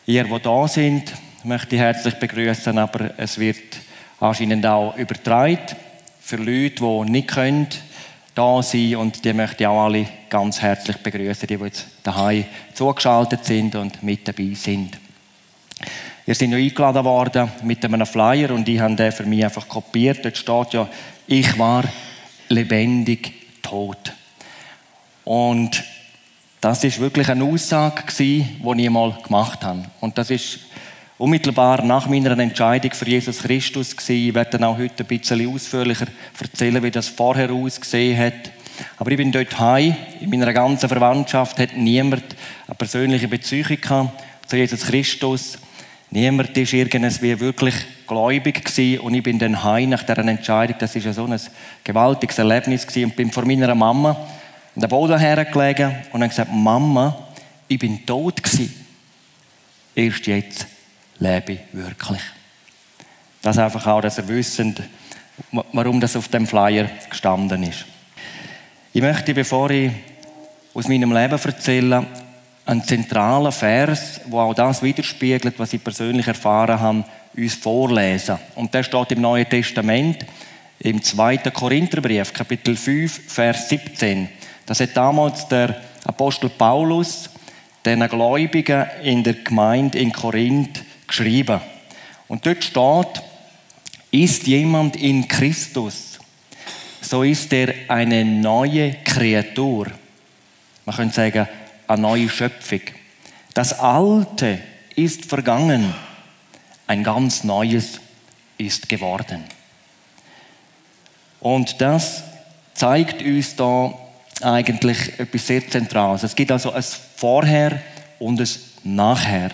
Ihr, die da sind, möchte ich herzlich begrüßen, aber es wird anscheinend auch übertragen für Leute, die nicht können da sein, und die möchte ich auch alle ganz herzlich begrüßen, die jetzt daheim zugeschaltet sind und mit dabei sind. Ihr seid ja eingeladen worden mit einem Flyer und ich habe den für mich einfach kopiert. Dort steht ja: Ich war lebendig tot. Und das ist wirklich eine Aussage gewesen, die ich einmal gemacht habe. Und das ist unmittelbar nach meiner Entscheidung für Jesus Christus gewesen. Ich werde dann auch heute ein bisschen ausführlicher erzählen, wie das vorher ausgesehen hat. Aber ich bin dort heim. In meiner ganzen Verwandtschaft hat niemand eine persönliche Beziehung gehabt zu Jesus Christus. Niemand war irgendwie wirklich gläubig gewesen. Und ich bin dann heim nach dieser Entscheidung. Das war ja so ein gewaltiges Erlebnis gewesen. Und bin vor meiner Mama an den Boden hergelegen und habe gesagt: Mama, ich bin tot gewesen. Erst jetzt lebe ich wirklich. Das einfach auch, dass ihr wisst, warum das auf dem Flyer gestanden ist. Ich möchte, bevor ich aus meinem Leben erzähle, einen zentralen Vers, der auch das widerspiegelt, was ich persönlich erfahren habe, uns vorlesen. Und der steht im Neuen Testament, im 2. Korintherbrief, Kapitel 5, Vers 17. Das hat damals der Apostel Paulus den Gläubigen in der Gemeinde in Korinth geschrieben. Und dort steht: Ist jemand in Christus, so ist er eine neue Kreatur. Man könnte sagen, eine neue Schöpfung. Das Alte ist vergangen, ein ganz Neues ist geworden. Und das zeigt uns da eigentlich etwas sehr Zentrales. Es gibt also ein Vorher und ein Nachher.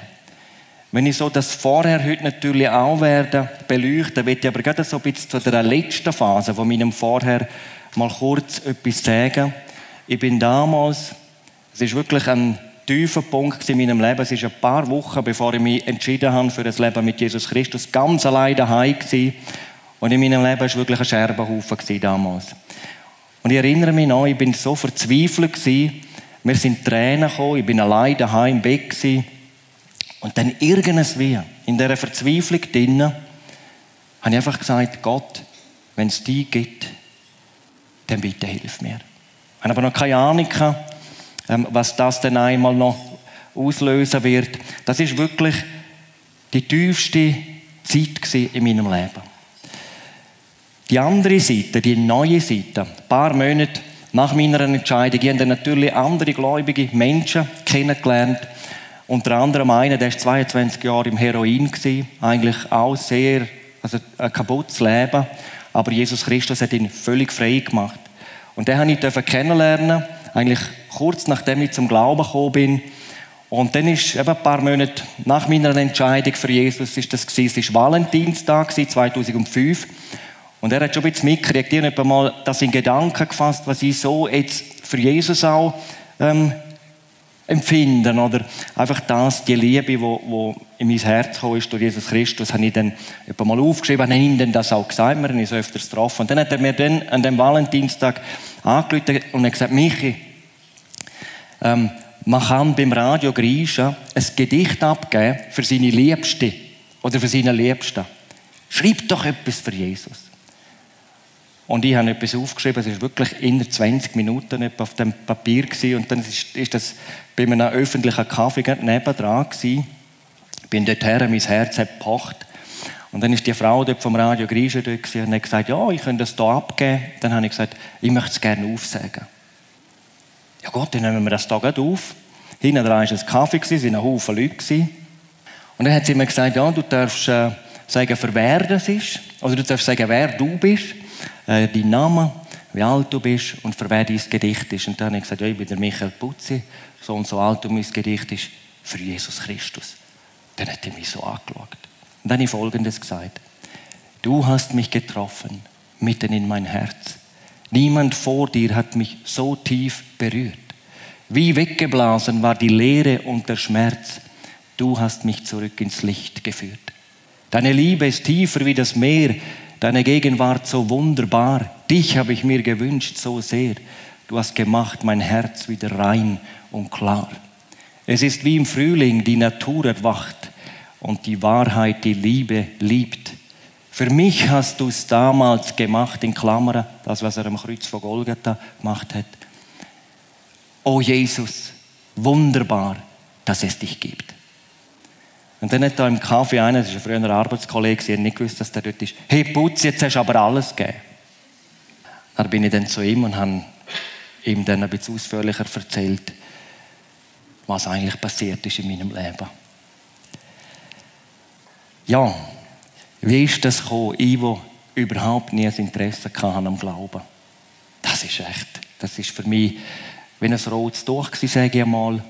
Wenn ich so das Vorher heute natürlich auch werde beleuchten, will ich aber gerade so ein bisschen zu der letzten Phase von meinem Vorher mal kurz etwas sagen. Ich bin damals, es ist wirklich ein tiefer Punkt in meinem Leben, es ist ein paar Wochen, bevor ich mich entschieden habe für das Leben mit Jesus Christus, ganz allein daheim gewesen. Und in meinem Leben war es wirklich ein Scherbenhaufen damals. Und ich erinnere mich noch, ich bin so verzweifelt gewesen. Mir sind Tränen gekommen, ich bin allein daheim im Bett gewesen. Und dann irgendwie, in dieser Verzweiflung drinnen, habe ich einfach gesagt: Gott, wenn es dich gibt, dann bitte hilf mir. Ich habe aber noch keine Ahnung gehabt, was das dann einmal noch auslösen wird. Das ist wirklich die tiefste Zeit in meinem Leben. Die andere Seite, die neue Seite, ein paar Monate nach meiner Entscheidung, ich habe dann natürlich andere gläubige Menschen kennengelernt. Unter anderem einer, der war 22 Jahre im Heroin gewesen, eigentlich auch sehr, also ein kaputtes Leben. Aber Jesus Christus hat ihn völlig frei gemacht. Und den durfte ich kennenlernen, eigentlich kurz nachdem ich zum Glauben gekommen bin. Und dann ist eben ein paar Monate nach meiner Entscheidung für Jesus, es war Valentinstag 2005. Und er hat schon ein bisschen mitgekriegt, ich habe mal das in Gedanken gefasst, was ich so jetzt für Jesus auch empfinden, oder einfach das, die Liebe, die in mein Herz gekommen ist durch Jesus Christus, habe ich dann mal aufgeschrieben, habe ihm das auch gesagt, wir haben uns öfters getroffen. Und dann hat er mir dann an dem Valentinstag angerufen und hat gesagt: Michi, man kann beim Radio Grischa ein Gedicht abgeben für seine Liebste oder für seine Liebsten. Schreib doch etwas für Jesus. Und ich habe etwas aufgeschrieben, es war wirklich in 20 Minuten auf dem Papier gewesen. Und dann ist das bei einem öffentlichen Kaffee nebendran gewesen. Ich bin dorthin, mein Herz hat gepocht. Und dann ist die Frau dort vom Radio Grischa dort gewesen und hat gesagt: Ja, ich könnte das hier abgeben. Dann habe ich gesagt: Ich möchte es gerne aufsagen. Ja gut, dann nehmen wir das hier gleich auf. Hinten dran war ein Kaffee, es waren ein Haufen Leute gewesen. Und dann hat sie mir gesagt: Ja, du darfst sagen, für wer das ist. Oder du darfst sagen, wer du bist. Dein Name, wie alt du bist und für wer dein Gedicht ist. Und dann habe ich gesagt: Ja, ich bin der Michael Putzi, so und so alt, und mein Gedicht ist für Jesus Christus. Dann hat er mich so angeschaut. Und dann habe ich Folgendes gesagt: Du hast mich getroffen, mitten in mein Herz. Niemand vor dir hat mich so tief berührt. Wie weggeblasen war die Leere und der Schmerz. Du hast mich zurück ins Licht geführt. Deine Liebe ist tiefer wie das Meer. Deine Gegenwart so wunderbar. Dich habe ich mir gewünscht so sehr. Du hast gemacht mein Herz wieder rein und klar. Es ist wie im Frühling, die Natur erwacht. und die Wahrheit, die Liebe liebt. Für mich hast du es damals gemacht, in Klammern, das, was er am Kreuz von Golgatha gemacht hat. Oh Jesus, wunderbar, dass es dich gibt. Und dann hat da im Café einer, das ist ein früherer Arbeitskollege, ich habe nicht gewusst, dass der dort ist. Hey Putz, jetzt hast du aber alles gegeben. Dann bin ich dann zu ihm und habe ihm dann ein bisschen ausführlicher erzählt, was eigentlich passiert ist in meinem Leben. Ja, wie ist das gekommen? Ich, der überhaupt nie ein Interesse hatte am Glauben. Das ist für mich wie ein rotes Tuch gewesen, sage ich einmal.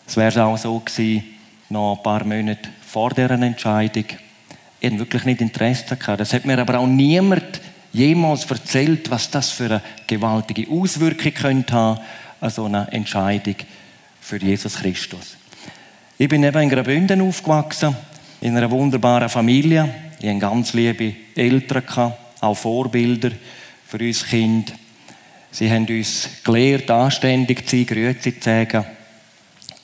Es wäre auch so gewesen, noch ein paar Monate vor dieser Entscheidung. Ich hatte wirklich nicht Interesse gehabt. Das hat mir aber auch niemand jemals erzählt, was das für eine gewaltige Auswirkung könnte haben, an so eine Entscheidung für Jesus Christus. Ich bin eben in Graubünden aufgewachsen, in einer wunderbaren Familie. Ich hatte ganz liebe Eltern, auch Vorbilder für uns Kinder. Sie haben uns gelehrt, anständig zu sein, Grüezi zu sagen.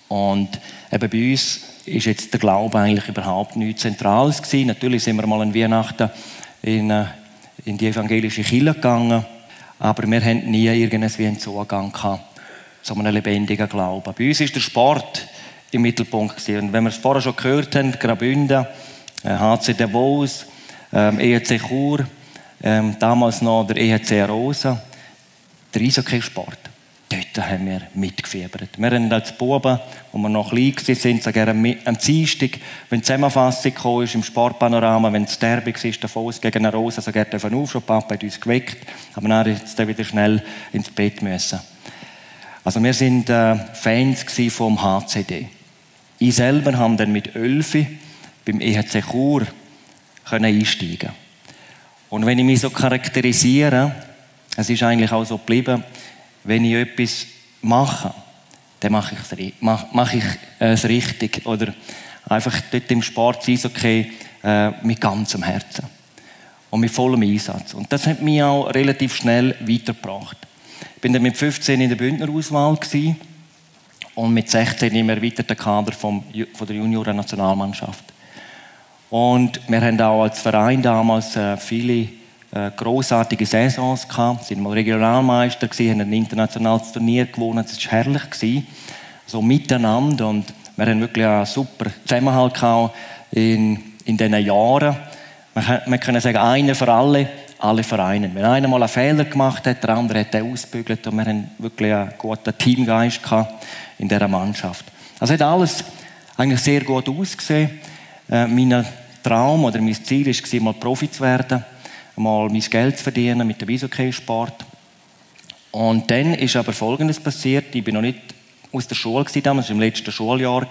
Und eben bei uns ist jetzt der Glaube eigentlich überhaupt nichts Zentrales gewesen. Natürlich sind wir mal an Weihnachten in die evangelische Kirche gegangen, aber wir hatten nie irgendwie einen Zugang gehabt zu einem lebendigen Glauben. Bei uns war der Sport im Mittelpunkt gewesen. Und wenn wir es vorher schon gehört haben, Graubünden, HC Davos, EHC Chur, damals noch der EHC Arosa, der Eishockey-Sport. Dort haben wir mitgefiebert. Wir haben als Buben, als wir noch klein waren, sogar am Dienstag, wenn die Zusammenfassung kam, im Sportpanorama, wenn das Derby war, Davos gegen Arosa, sogar aufstehen. Papa hat uns geweckt, aber dann mussten wir wieder schnell ins Bett müssen. Also wir waren Fans vom HCD. Ich selber habe dann mit 11 beim EHC Chur einsteigen. Und wenn ich mich so charakterisiere, es ist eigentlich auch so geblieben, wenn ich etwas mache, dann mache ich es richtig. Oder einfach dort im Sport sein, okay, mit ganzem Herzen. Und mit vollem Einsatz. Und das hat mich auch relativ schnell weitergebracht. Ich war dann mit 15 in der Bündnerauswahl und mit 16 im erweiterten Kader von der Junioren-Nationalmannschaft. Und wir haben auch als Verein damals viele grossartige Saisons gehabt. Wir waren mal Regionalmeister, haben ein internationales Turnier gewonnen. Das war herrlich. So miteinander. Und wir haben wirklich einen super Zusammenhalt gehabt in diesen Jahren. Man kann sagen, einer für alle Vereine. Wenn einer mal einen Fehler gemacht hat, der andere hat den ausgebügelt. Und wir haben wirklich einen guten Teamgeist gehabt in dieser Mannschaft. Also hat alles eigentlich sehr gut ausgesehen. Mein Traum oder mein Ziel war, mal Profi zu werden, mal mein Geld zu verdienen mit dem Eishockey-Sport. Und dann ist aber Folgendes passiert. Ich bin noch nicht aus der Schule damals, im letzten Schuljahr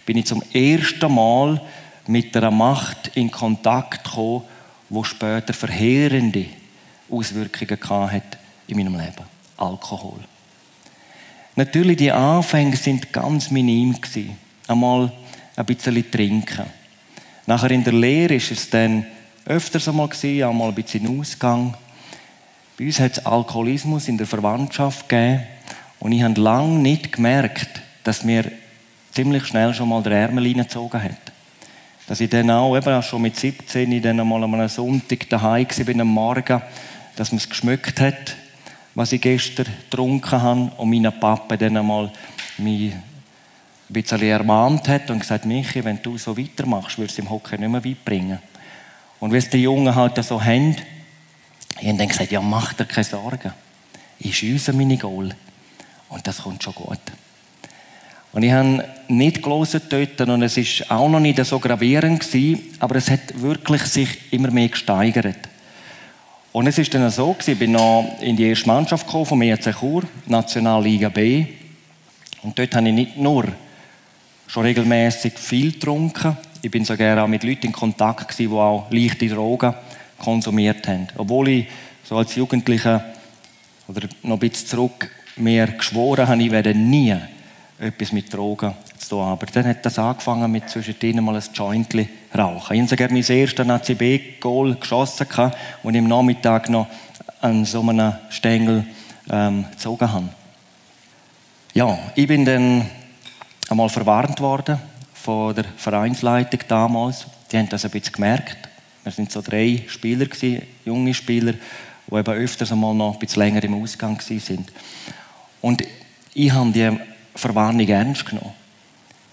bin ich zum ersten Mal mit einer Macht in Kontakt gekommen, die später verheerende Auswirkungen hatte in meinem Leben. Alkohol. Natürlich, die Anfänge sind ganz minim gewesen. Einmal ein bisschen trinken. Nachher in der Lehre ist es dann öfters einmal gewesen, einmal ein bisschen Ausgang. Bei uns hat es Alkoholismus in der Verwandtschaft gegeben. Und ich habe lange nicht gemerkt, dass mir ziemlich schnell schon mal der Ärmel reingezogen hat. Dass ich dann auch, eben schon mit 17, dann einmal an einem Sonntag daheim war, am Morgen, dass man es geschmeckt hat, was ich gestern getrunken habe. Und mein Papa dann einmal mich ein bisschen ermahnt hat und gesagt, Michi, wenn du so weitermachst, wirst du im Hockey nicht mehr weit bringen. Und wie es die Jungen halt so haben, ich habe dann gesagt, ja, mach dir keine Sorgen. Ich schiesse meine Goal. Und das kommt schon gut. Und ich habe nicht gelesen dort und es war auch noch nicht so gravierend gewesen, aber es hat wirklich sich immer mehr gesteigert. Und es war dann so, ich bin noch in die erste Mannschaft gekommen, vom EHC Chur, Nationalliga B. Und dort habe ich nicht nur schon regelmäßig viel getrunken, ich bin sogar auch mit Leuten in Kontakt gewesen, die auch leichte Drogen konsumiert haben. Obwohl ich so als Jugendlicher oder noch ein bisschen zurück mir geschworen habe, ich werde nie etwas mit Drogen zu tun haben. Aber dann hat das angefangen mit zwischendrin mal ein Jointli rauchen. Ich habe sogar mein erstes ACB-Goal geschossen, und ich am Nachmittag noch an so einem Stängel gezogen habe. Ja, ich bin dann einmal verwarnt worden von der Vereinsleitung damals. Die haben das ein bisschen gemerkt. Wir sind so 3 Spieler gewesen, junge Spieler, die eben öfters einmal noch ein bisschen länger im Ausgang sind. Und ich habe die Verwarnung ernst genommen.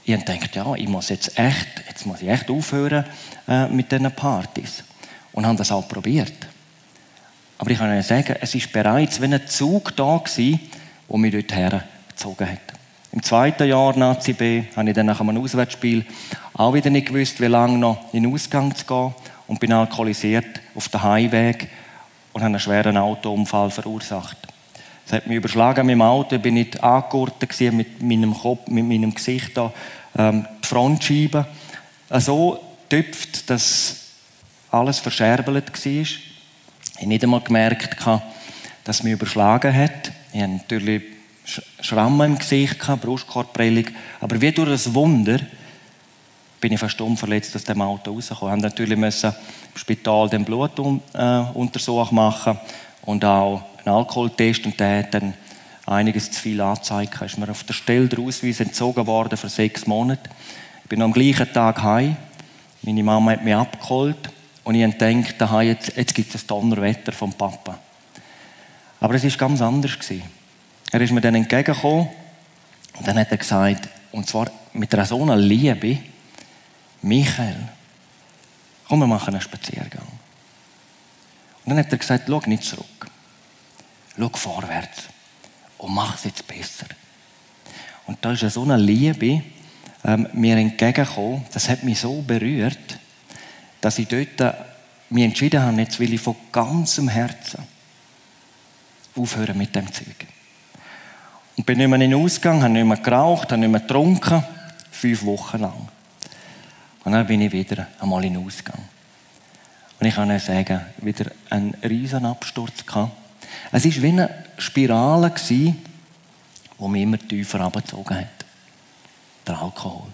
Ich habe gedacht, ja, ich muss jetzt echt aufhören mit diesen Partys. Und habe das auch probiert. Aber ich kann Ihnen sagen, es war bereits wie ein Zug da gewesen, der mich dort hergezogen hat. Im 2. Jahr Nazi B habe ich dann nach einem Auswärtsspiel auch wieder nicht gewusst, wie lange noch in den Ausgang zu gehen und bin alkoholisiert auf dem Heimweg und habe einen schweren Autounfall verursacht. Es hat mich überschlagen mit dem Auto, ich bin nicht angegurtet mit meinem Kopf, mit meinem Gesicht da, die Frontscheibe so getüpft, dass alles verscherbelt war. Ich habe nicht einmal gemerkt, dass es mich überschlagen hat. Ich hatte natürlich Schrammen im Gesicht, Brustkorbprellung. Aber wie durch ein Wunder bin ich fast unverletzt aus dem Auto rausgekommen. Ich musste natürlich im Spital den Blutuntersuch machen und auch einen Alkoholtest. Und der hat dann einiges zu viel angezeigt. Ist mir auf der Stelle der Ausweis entzogen worden für 6 Monate. Ich bin am gleichen Tag heim. Meine Mama hat mich abgeholt. Und ich habe gedacht, jetzt gibt es ein Donnerwetter vom Papa. Aber es war ganz anders. Er ist mir dann entgegengekommen und dann hat er gesagt, und zwar mit so einer Liebe, Michael, komm, wir machen einen Spaziergang. Und dann hat er gesagt, schau nicht zurück. Schau vorwärts und mach es jetzt besser. Und da ist so eine Liebe mir entgegengekommen, das hat mich so berührt, dass ich dort mich entschieden habe, jetzt will ich von ganzem Herzen aufhören mit dem Zeug. Und bin nicht mehr in den Ausgang, habe nicht mehr geraucht, habe nicht mehr getrunken, 5 Wochen lang. Und dann bin ich wieder einmal in den Ausgang. Und ich kann Ihnen sagen, wieder einen riesen Absturz gehabt. Es war wie eine Spirale, die mich immer tiefer runtergezogen hat. Der Alkohol.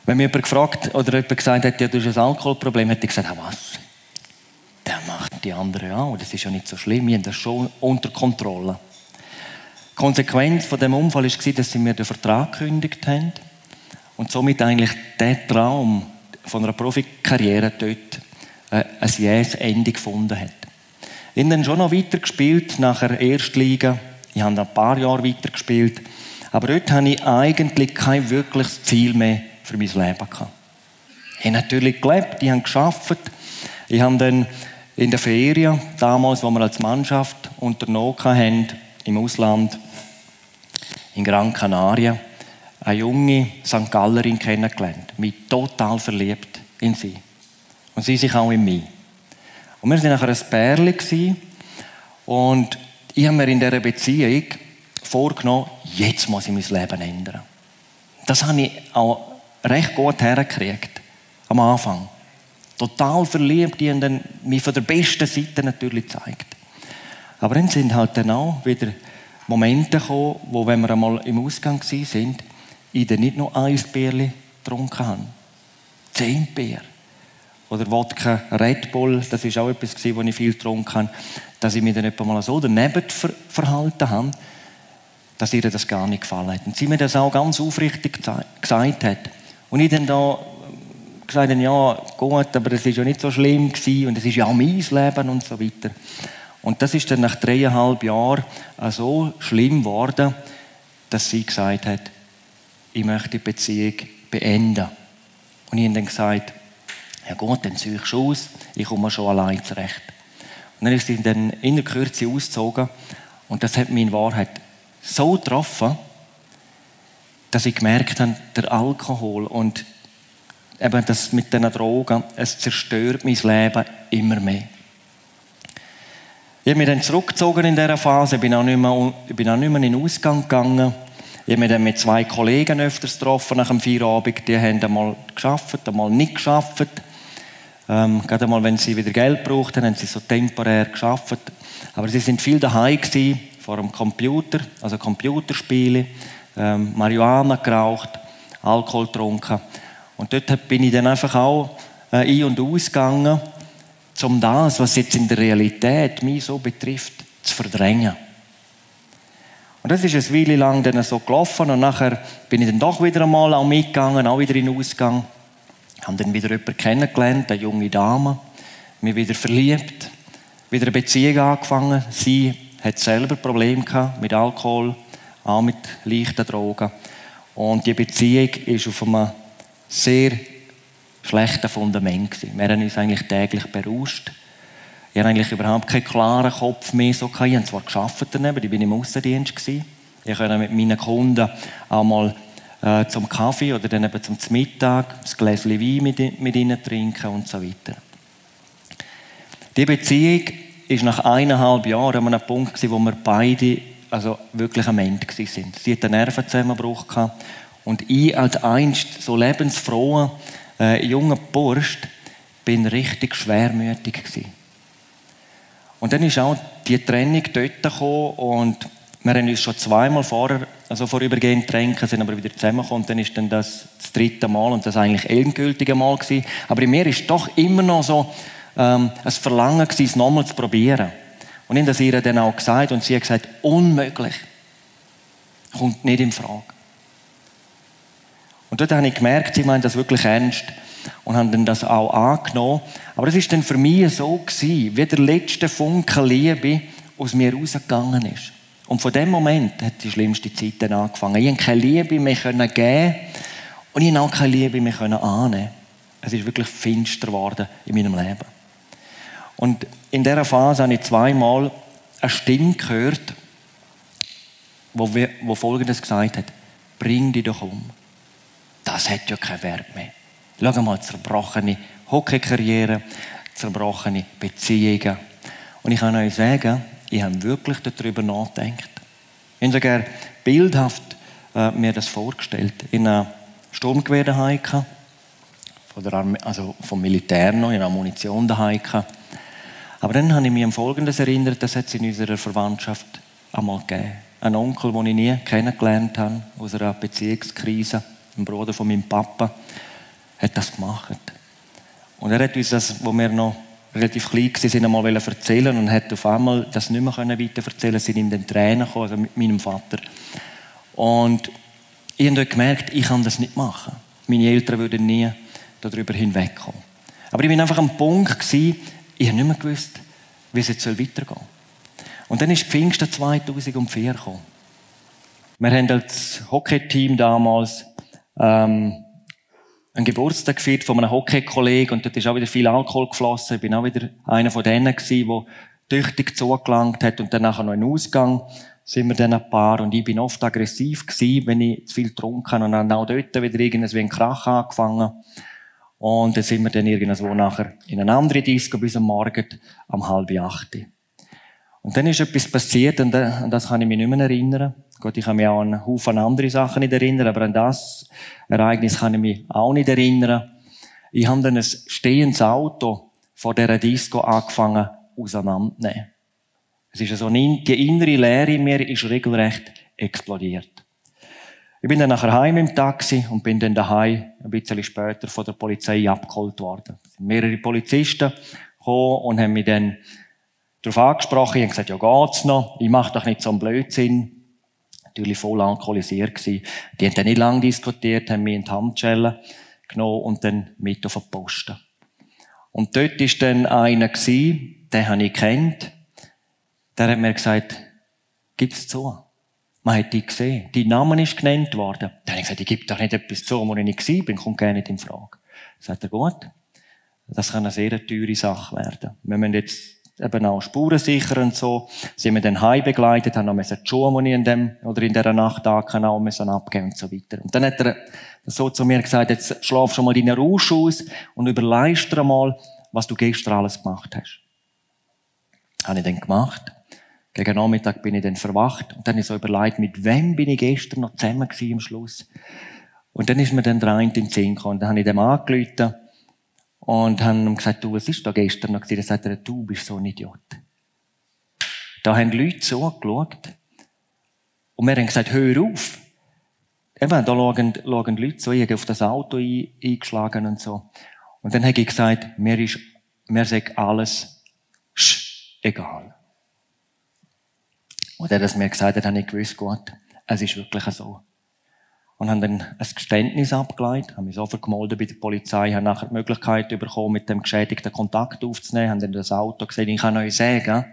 Wenn mich jemand gefragt oder jemand gesagt hat, ja, du hast ein Alkoholproblem, hätte ich gesagt, was? Der macht die anderen auch. Das ist ja nicht so schlimm, wir haben das schon unter Kontrolle. Die Konsequenz von dem Unfall war, dass sie mir den Vertrag gekündigt haben und somit eigentlich der Traum von einer Profikarriere dort ein jähes Ende gefunden hat. Ich habe dann schon noch weitergespielt nach der Erstliga. Ich habe ein paar Jahre weitergespielt. Aber dort hatte ich eigentlich kein wirkliches Ziel mehr für mein Leben gehabt. Ich habe natürlich gelebt, ich habe gearbeitet. Ich habe dann in der Ferien, damals, wo wir als Mannschaft unternommen haben, im Ausland, in Gran Canaria, eine junge St. Gallerin kennengelernt. Mich total verliebt in sie. Und sie sich auch in mich. Und wir waren nachher ein Pärchen. Und ich habe mir in dieser Beziehung vorgenommen, jetzt muss ich mein Leben ändern. Das habe ich auch recht gut hergekriegt. Am Anfang. Total verliebt, die haben dann mich von der besten Seite natürlich gezeigt. Aber dann sind halt dann auch wieder Momente gekommen, wo, wenn wir einmal im Ausgang waren, ich dann nicht nur ein Bierchen getrunken habe. 10 Bier. Oder Wodka, Red Bull, das war auch etwas, wo ich viel getrunken habe, dass ich mich dann etwa mal so daneben verhalten habe, dass ihr das gar nicht gefallen hat. Und sie mir das auch ganz aufrichtig gesagt hat. Und ich dann da gesagt habe, ja gut, aber es war ja nicht so schlimm gewesen und es ist ja auch mein Leben und so weiter. Und das ist dann nach 3,5 Jahren so schlimm geworden, dass sie gesagt hat, ich möchte die Beziehung beenden. Und ich habe dann gesagt, ja gut, dann ziehe ich schon aus, ich komme schon allein zurecht. Und dann ist sie dann in der Kürze ausgezogen und das hat mich in Wahrheit so getroffen, dass ich gemerkt habe, der Alkohol und eben das mit den Drogen, es zerstört mein Leben immer mehr. Ich habe mich dann zurückgezogen in dieser Phase, ich bin auch nicht mehr in den Ausgang gegangen. Ich habe mich dann mit 2 Kollegen öfters getroffen nach dem Feierabend. Die haben einmal gearbeitet, einmal nicht gearbeitet. Gerade einmal, wenn sie wieder Geld brauchten, haben sie so temporär gearbeitet. Aber sie sind viel daheim gewesen, vor dem Computer, also Computerspiele, Marihuana geraucht, Alkohol getrunken. Und dort bin ich dann einfach auch ein- und ausgegangen, um das, was jetzt in der Realität mich so betrifft, zu verdrängen. Und das ist eine Weile lang dann so gelaufen und nachher bin ich dann doch wieder einmal auch mitgegangen, auch wieder in den Ausgang. Habe dann wieder jemanden kennengelernt, eine junge Dame, mich wieder verliebt, wieder eine Beziehung angefangen. Sie hat selber Probleme gehabt mit Alkohol, auch mit leichten Drogen. Und die Beziehung ist auf einem sehr schlechten Fundament gewesen. Wir haben uns eigentlich täglich berauscht. Ich hatte eigentlich überhaupt keinen klaren Kopf mehr. So. Ich habe zwar gearbeitet daneben, ich war im Aussendienst. Ich konnte mit meinen Kunden auch mal zum Kaffee oder dann eben zum Mittag ein Gläschen Wein mit ihnen trinken und so weiter. Die Beziehung war nach 1,5 Jahren an einem Punkt, wo wir beide wirklich am Ende waren. Sie hatte einen Nervenzusammenbruch gehabt und ich als einst so lebensfroher junger Bursch bin richtig schwermütig gewesen. Und dann ist auch die Trennung dort gekommen und wir haben uns schon zweimal vorher, vorübergehend getrennt, sind aber wieder zusammengekommen. Und dann ist dann das 3. Mal und das eigentlich endgültige Mal gewesen. Aber in mir ist doch immer noch so ein Verlangen gewesen, es nochmal zu probieren. Und ich habe das ihr dann auch gesagt und sie hat gesagt, unmöglich. Kommt nicht in Frage. Und dort habe ich gemerkt, sie meint das wirklich ernst und haben dann das auch angenommen. Aber es war dann für mich so gewesen, wie der letzte Funke Liebe aus mir rausgegangen ist. Und von dem Moment hat die schlimmste Zeit dann angefangen. Ich konnte keine Liebe mehr geben und ich konnte auch keine Liebe mehr annehmen. Es ist wirklich finster geworden in meinem Leben. Und in dieser Phase habe ich zweimal eine Stimme gehört, die Folgendes gesagt hat: Bring dich doch um. Das hat ja keinen Wert mehr. Schau mal, zerbrochene Hockeykarriere, zerbrochene Beziehungen. Und ich kann euch sagen, ich habe wirklich darüber nachgedacht. Ich habe sogar bildhaft mir das vorgestellt. In einer Sturmgewehr daheim gehabt, vom Militär noch, in einer Munition daheim gehabt. Aber dann habe ich mich an Folgendes erinnert, das hat es in unserer Verwandtschaft einmal gegeben. Ein Onkel, den ich nie kennengelernt habe, aus einer Beziehungskrise, ein Bruder von meinem Papa, hat das gemacht. Und er hat uns das, wo wir noch relativ klein waren, einmal erzählen und hat auf einmal das nicht mehr weiter erzählen. Es sind ihm dann Tränen gekommen, also mit meinem Vater. Und ich habe dort gemerkt, ich kann das nicht machen. Meine Eltern würden nie darüber hinwegkommen. Aber ich war einfach am Punkt, ich habe nicht mehr gewusst, wie es jetzt weitergehen soll. Und dann ist Pfingsten 2004 gekommen. Wir haben als Hockeyteam damals einen Geburtstag gefeiert von einem Hockeykollegen und dort ist auch wieder viel Alkohol geflossen. Ich bin auch wieder einer von denen gewesen, der tüchtig zugelangt hat und dann nachher noch in den Ausgang sind wir dann ein Paar und ich bin oft aggressiv gewesen, wenn ich zu viel getrunken habe und dann auch dort wieder irgendwie ein Krach angefangen. Und dann sind wir dann irgendwo nachher in eine andere Disco bis am Morgen um 7:30. Und dann ist etwas passiert und an das kann ich mich nicht mehr erinnern. Gut, ich kann mich auch an einen Haufen andere Sachen nicht erinnern, aber an das Ereignis kann ich mich auch nicht erinnern. Ich habe dann ein stehendes Auto vor dieser Disco angefangen auseinanderzunehmen. Es ist also die innere Leere in mir ist regelrecht explodiert. Ich bin dann nachher heim im Taxi und bin dann daheim ein bisschen später von der Polizei abgeholt worden. Es sind mehrere Polizisten gekommen und haben mich dann darauf angesprochen. Ich habe gesagt, ja, geht's noch? Ich mache doch nicht so einen Blödsinn. Natürlich voll alkoholisiert gewesen. Die haben dann nicht lange diskutiert, haben mich in die Handschellen genommen und dann mit auf den Posten. Und dort war dann einer gewesen, den habe ich gekannt. Der hat mir gesagt, gib's zu. Man hat dich gesehen. Dein Name ist genannt worden. Dann habe ich gesagt, ich gebe doch nicht etwas zu, wo ich nicht gewesen bin, kommt gar nicht in Frage. Sagt er, gut. Das kann eine sehr teure Sache werden. Wir müssen jetzt eben auch Spuren sichern und so. Sind wir dann heim begleitet, haben noch die Schuhe, die ich in dieser Nacht auch müssen abgeben und so weiter. Und dann hat er so zu mir gesagt, jetzt schlaf schon mal deinen Rausch aus und überlegst dir mal, was du gestern alles gemacht hast. Habe ich dann gemacht. Gegen Nachmittag bin ich dann verwacht und dann habe ich so überlegt, mit wem bin ich gestern noch zusammen gewesen am Schluss. Und dann ist mir dann der eine in den Sinn gekommen. Und dann habe ich dem angerufen und habe ihm gesagt, du, was ist da gestern noch gewesen? Dann sagt er, du bist so ein Idiot. Da haben Leute so geschaut und wir haben gesagt, hör auf. Eben, da schauen Leute so, ich habe auf das Auto eingeschlagen und so. Und dann habe ich gesagt, mir sagt alles egal. Und er das mir gesagt hat, habe ich gewusst, gut, es ist wirklich so. Und haben dann ein Geständnis abgeleitet, haben mich sofort gemeldet bei der Polizei, haben nachher die Möglichkeit bekommen, mit dem Geschädigten Kontakt aufzunehmen, haben dann das Auto gesehen. Ich kann euch sagen,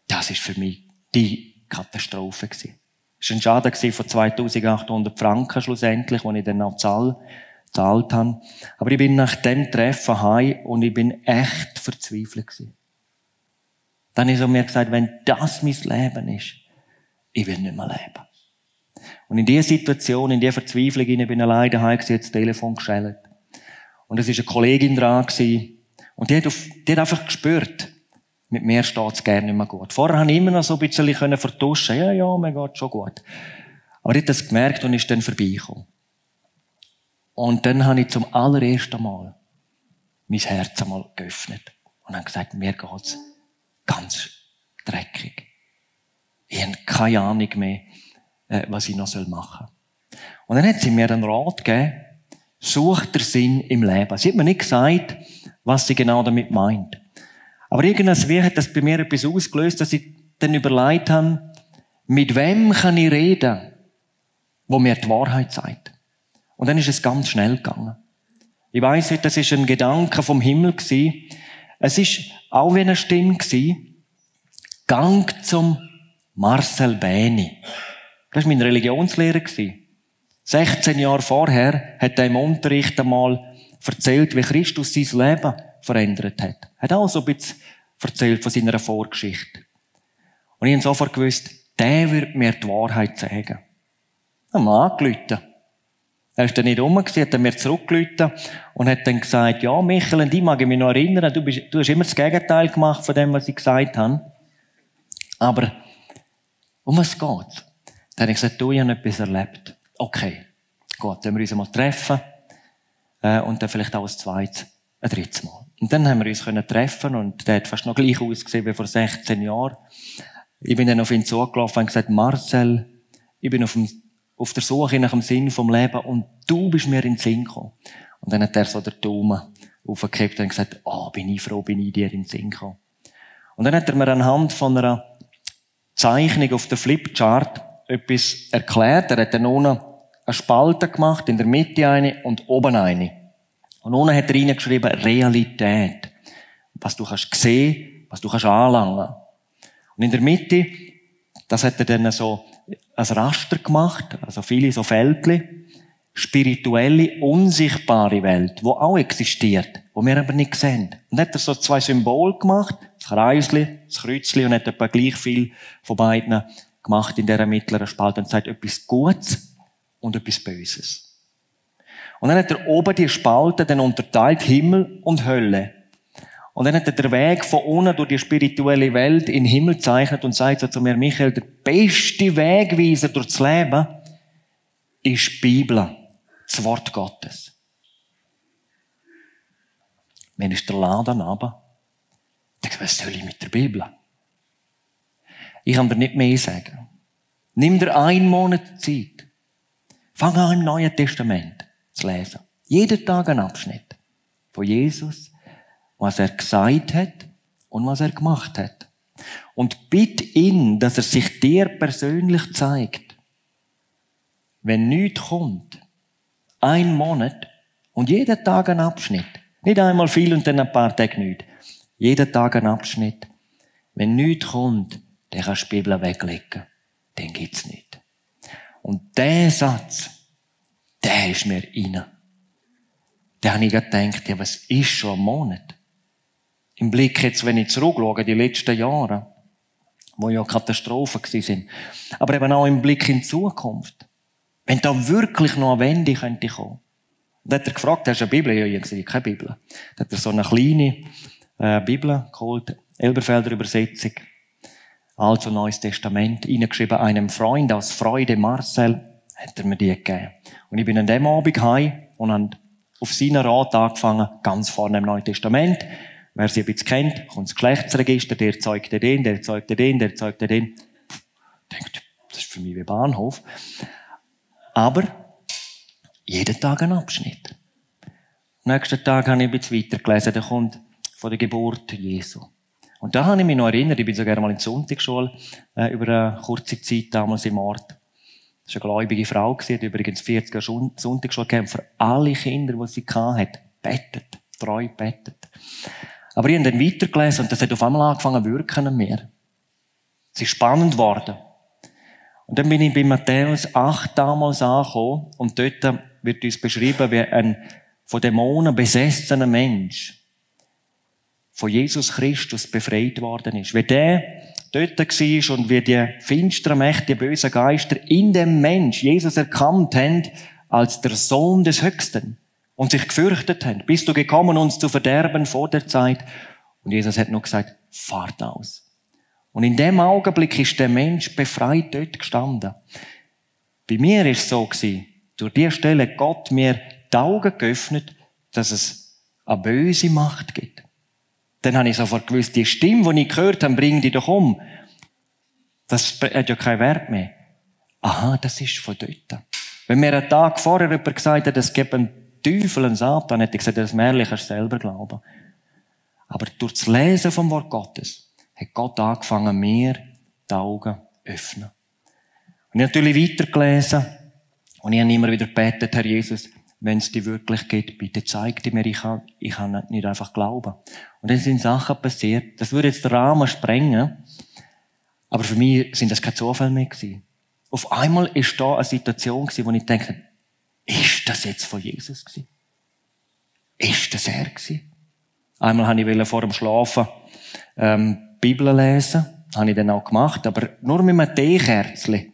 das ist für mich die Katastrophe gewesen. Es war ein Schaden von 2'800 Franken schlussendlich, den ich dann auch gezahlt habe. Aber ich bin nach dem Treffen heim und ich bin echt verzweifelt gewesen. Dann habe ich so mir gesagt, wenn das mein Leben ist, ich will nicht mehr leben. Und in dieser Situation, in dieser Verzweiflung, ich bin alleine daheim gewesen, hat das Telefon geschellt. Und es war eine Kollegin dran gewesen. Und die hat einfach gespürt, mit mir steht es gerne nicht mehr gut. Vorher habe ich immer noch so ein bisschen vertuschen. Ja, mir geht schon gut. Aber ich habe das gemerkt und ist dann vorbeigekommen. Und dann habe ich zum allerersten Mal mein Herz einmal geöffnet. Und habe gesagt, mir geht's ganz dreckig. Ich habe keine Ahnung mehr, was ich noch machen soll. Und dann hat sie mir einen Rat gegeben, such den Sinn im Leben. Sie hat mir nicht gesagt, was sie genau damit meint. Aber irgendwie hat das bei mir etwas ausgelöst, dass ich dann überlegt habe, mit wem kann ich reden, wo mir die Wahrheit sagt. Und dann ist es ganz schnell gegangen. Ich weiss nicht, das ist ein Gedanke vom Himmel gewesen. Es ist auch wie eine Stimme gewesen. Gang zum Marcel Bäni. Das war mein Religionslehrer. 16 Jahre vorher hat er im Unterricht einmal erzählt, wie Christus sein Leben verändert hat. Er hat auch so ein bisschen erzählt von seiner Vorgeschichte. Und ich habe sofort gewusst, der wird mir die Wahrheit sagen. Ich habe ihn angerufen. Er ist dann nicht rum, hat mir zurückgerufen und hat dann gesagt, ja, Michael, und ich mag mich noch erinnern, du hast immer das Gegenteil gemacht von dem, was ich gesagt habe. Aber um was geht's? Dann habe ich gesagt, du, ich habe etwas erlebt. Okay, gut, dann wir uns mal treffen und dann vielleicht auch ein drittes Mal. Und dann haben wir uns treffen und der hat fast noch gleich ausgesehen wie vor 16 Jahren. Ich bin dann auf ihn zugelaufen und gesagt, Marcel, ich bin auf der Suche nach dem Sinn vom Leben und du bist mir in den Sinn gekommen. Und dann hat er so den Daumen aufgekippt und gesagt, bin ich froh, bin ich dir in den Sinn gekommen. Und dann hat er mir anhand von einer Zeichnung auf der Flipchart etwas erklärt. Er hat dann unten eine Spalte gemacht, in der Mitte eine und oben eine. Und unten hat er reingeschrieben, Realität. Was du kannst sehen, was du kannst anlangen. Und in der Mitte, das hat er dann so ein Raster gemacht, also viele so Fältchen. Spirituelle, unsichtbare Welt, die auch existiert, die wir aber nicht sehen. Und dann hat er so 2 Symbole gemacht, das Kreisli, das Kreuzli und hat etwa gleich viel von beiden gemacht in dieser mittleren Spalte und sagt etwas Gutes und etwas Böses. Und dann hat er oben die Spalte dann unterteilt, Himmel und Hölle. Und dann hat er den Weg von unten durch die spirituelle Welt in den Himmel gezeichnet und sagt so zu mir, Michael, der beste Wegweiser durchs Leben ist die Bibel, das Wort Gottes. Wenn ist der Laden runter, dann was soll ich mit der Bibel? Ich kann dir nicht mehr sagen. Nimm dir 1 Monat Zeit. Fang an im Neuen Testament zu lesen. Jeden Tag ein Abschnitt von Jesus, was er gesagt hat und was er gemacht hat. Und bitte ihn, dass er sich dir persönlich zeigt. Wenn nichts kommt, 1 Monat und jeden Tag ein Abschnitt. Nicht einmal viel und dann ein paar Tage nichts. Jeden Tag ein Abschnitt. Wenn nichts kommt, dann kannst du die Bibel weglegen. Den gibt's nicht. Und der Satz, der ist mir rein. Da habe ich gedacht, ja, was ist schon ein Monat? Im Blick jetzt, wenn ich zurückschaue, die letzten Jahre, wo ja Katastrophen waren. Aber eben auch im Blick in die Zukunft. Wenn da wirklich noch eine Wende könnte kommen. Und dann hat er gefragt, hast du eine Bibel? Ja, ich habe gesagt, keine Bibel. Dann hat er so eine kleine Bibel geholt, Elberfelder Übersetzung, Altes und Neues Testament, reingeschrieben, einem Freund aus Freude, Marcel, hat er mir die gegeben. Und ich bin an dem Abend heim und habe auf seinen Rat angefangen, ganz vorne im Neuen Testament. Wer sie ein bisschen kennt, kommt das Geschlechtsregister, der zeugt den, der zeugt den, der zeugt den. Denkt, das ist für mich wie Bahnhof. Aber jeden Tag ein Abschnitt. Am nächsten Tag habe ich ein bisschen weitergelesen, der kommt von der Geburt Jesu. Und da habe ich mich noch erinnert, ich bin sogar mal in die Sonntagsschule über eine kurze Zeit damals im Ort. Das war eine gläubige Frau, die hat übrigens 40 Jahre Sonntagsschule gegeben, für alle Kinder, die sie hatte, bettet, treu bettet. Aber ich habe dann weitergelesen und das hat auf einmal angefangen zu wirken an mir. Es ist spannend geworden. Und dann bin ich bei Matthäus 8 damals angekommen und dort wird uns beschrieben, wie ein von Dämonen besessener Mensch von Jesus Christus befreit worden ist. Wie der dort war und wie die finsteren Mächte, die bösen Geister in dem Mensch Jesus erkannt haben als der Sohn des Höchsten und sich gefürchtet haben. Bist du gekommen, uns zu verderben vor der Zeit? Und Jesus hat noch gesagt, fahrt aus. Und in dem Augenblick ist der Mensch befreit dort gestanden. Bei mir ist es so gewesen, durch diese Stelle hat Gott mir die Augen geöffnet, dass es eine böse Macht gibt. Dann habe ich sofort gewusst, die Stimme, die ich gehört habe, bring die doch um. Das hat ja keinen Wert mehr. Aha, das ist von dort. Wenn mir einen Tag vorher jemand gesagt hat, es gibt einen Teufel, einen Satan, hätte ich gesagt, das Märchen kannst du selber glauben. Aber durch das Lesen vom Wort Gottes hat Gott angefangen, mir die Augen zu öffnen. Und ich habe natürlich weitergelesen und ich habe immer wieder gebetet, Herr Jesus, wenn es dir wirklich geht, bitte zeig dir mir, ich kann nicht einfach glauben. Und dann sind Sachen passiert, das würde jetzt den Rahmen sprengen, aber für mich sind das kein Zufall mehr gewesen. Auf einmal ist da eine Situation gewesen, wo ich dachte, ist das jetzt von Jesus gewesen? Ist das er gewesen? Einmal wollte ich vor dem Schlafen Bibel lesen, habe ich dann auch gemacht, aber nur mit einem Teekerzchen.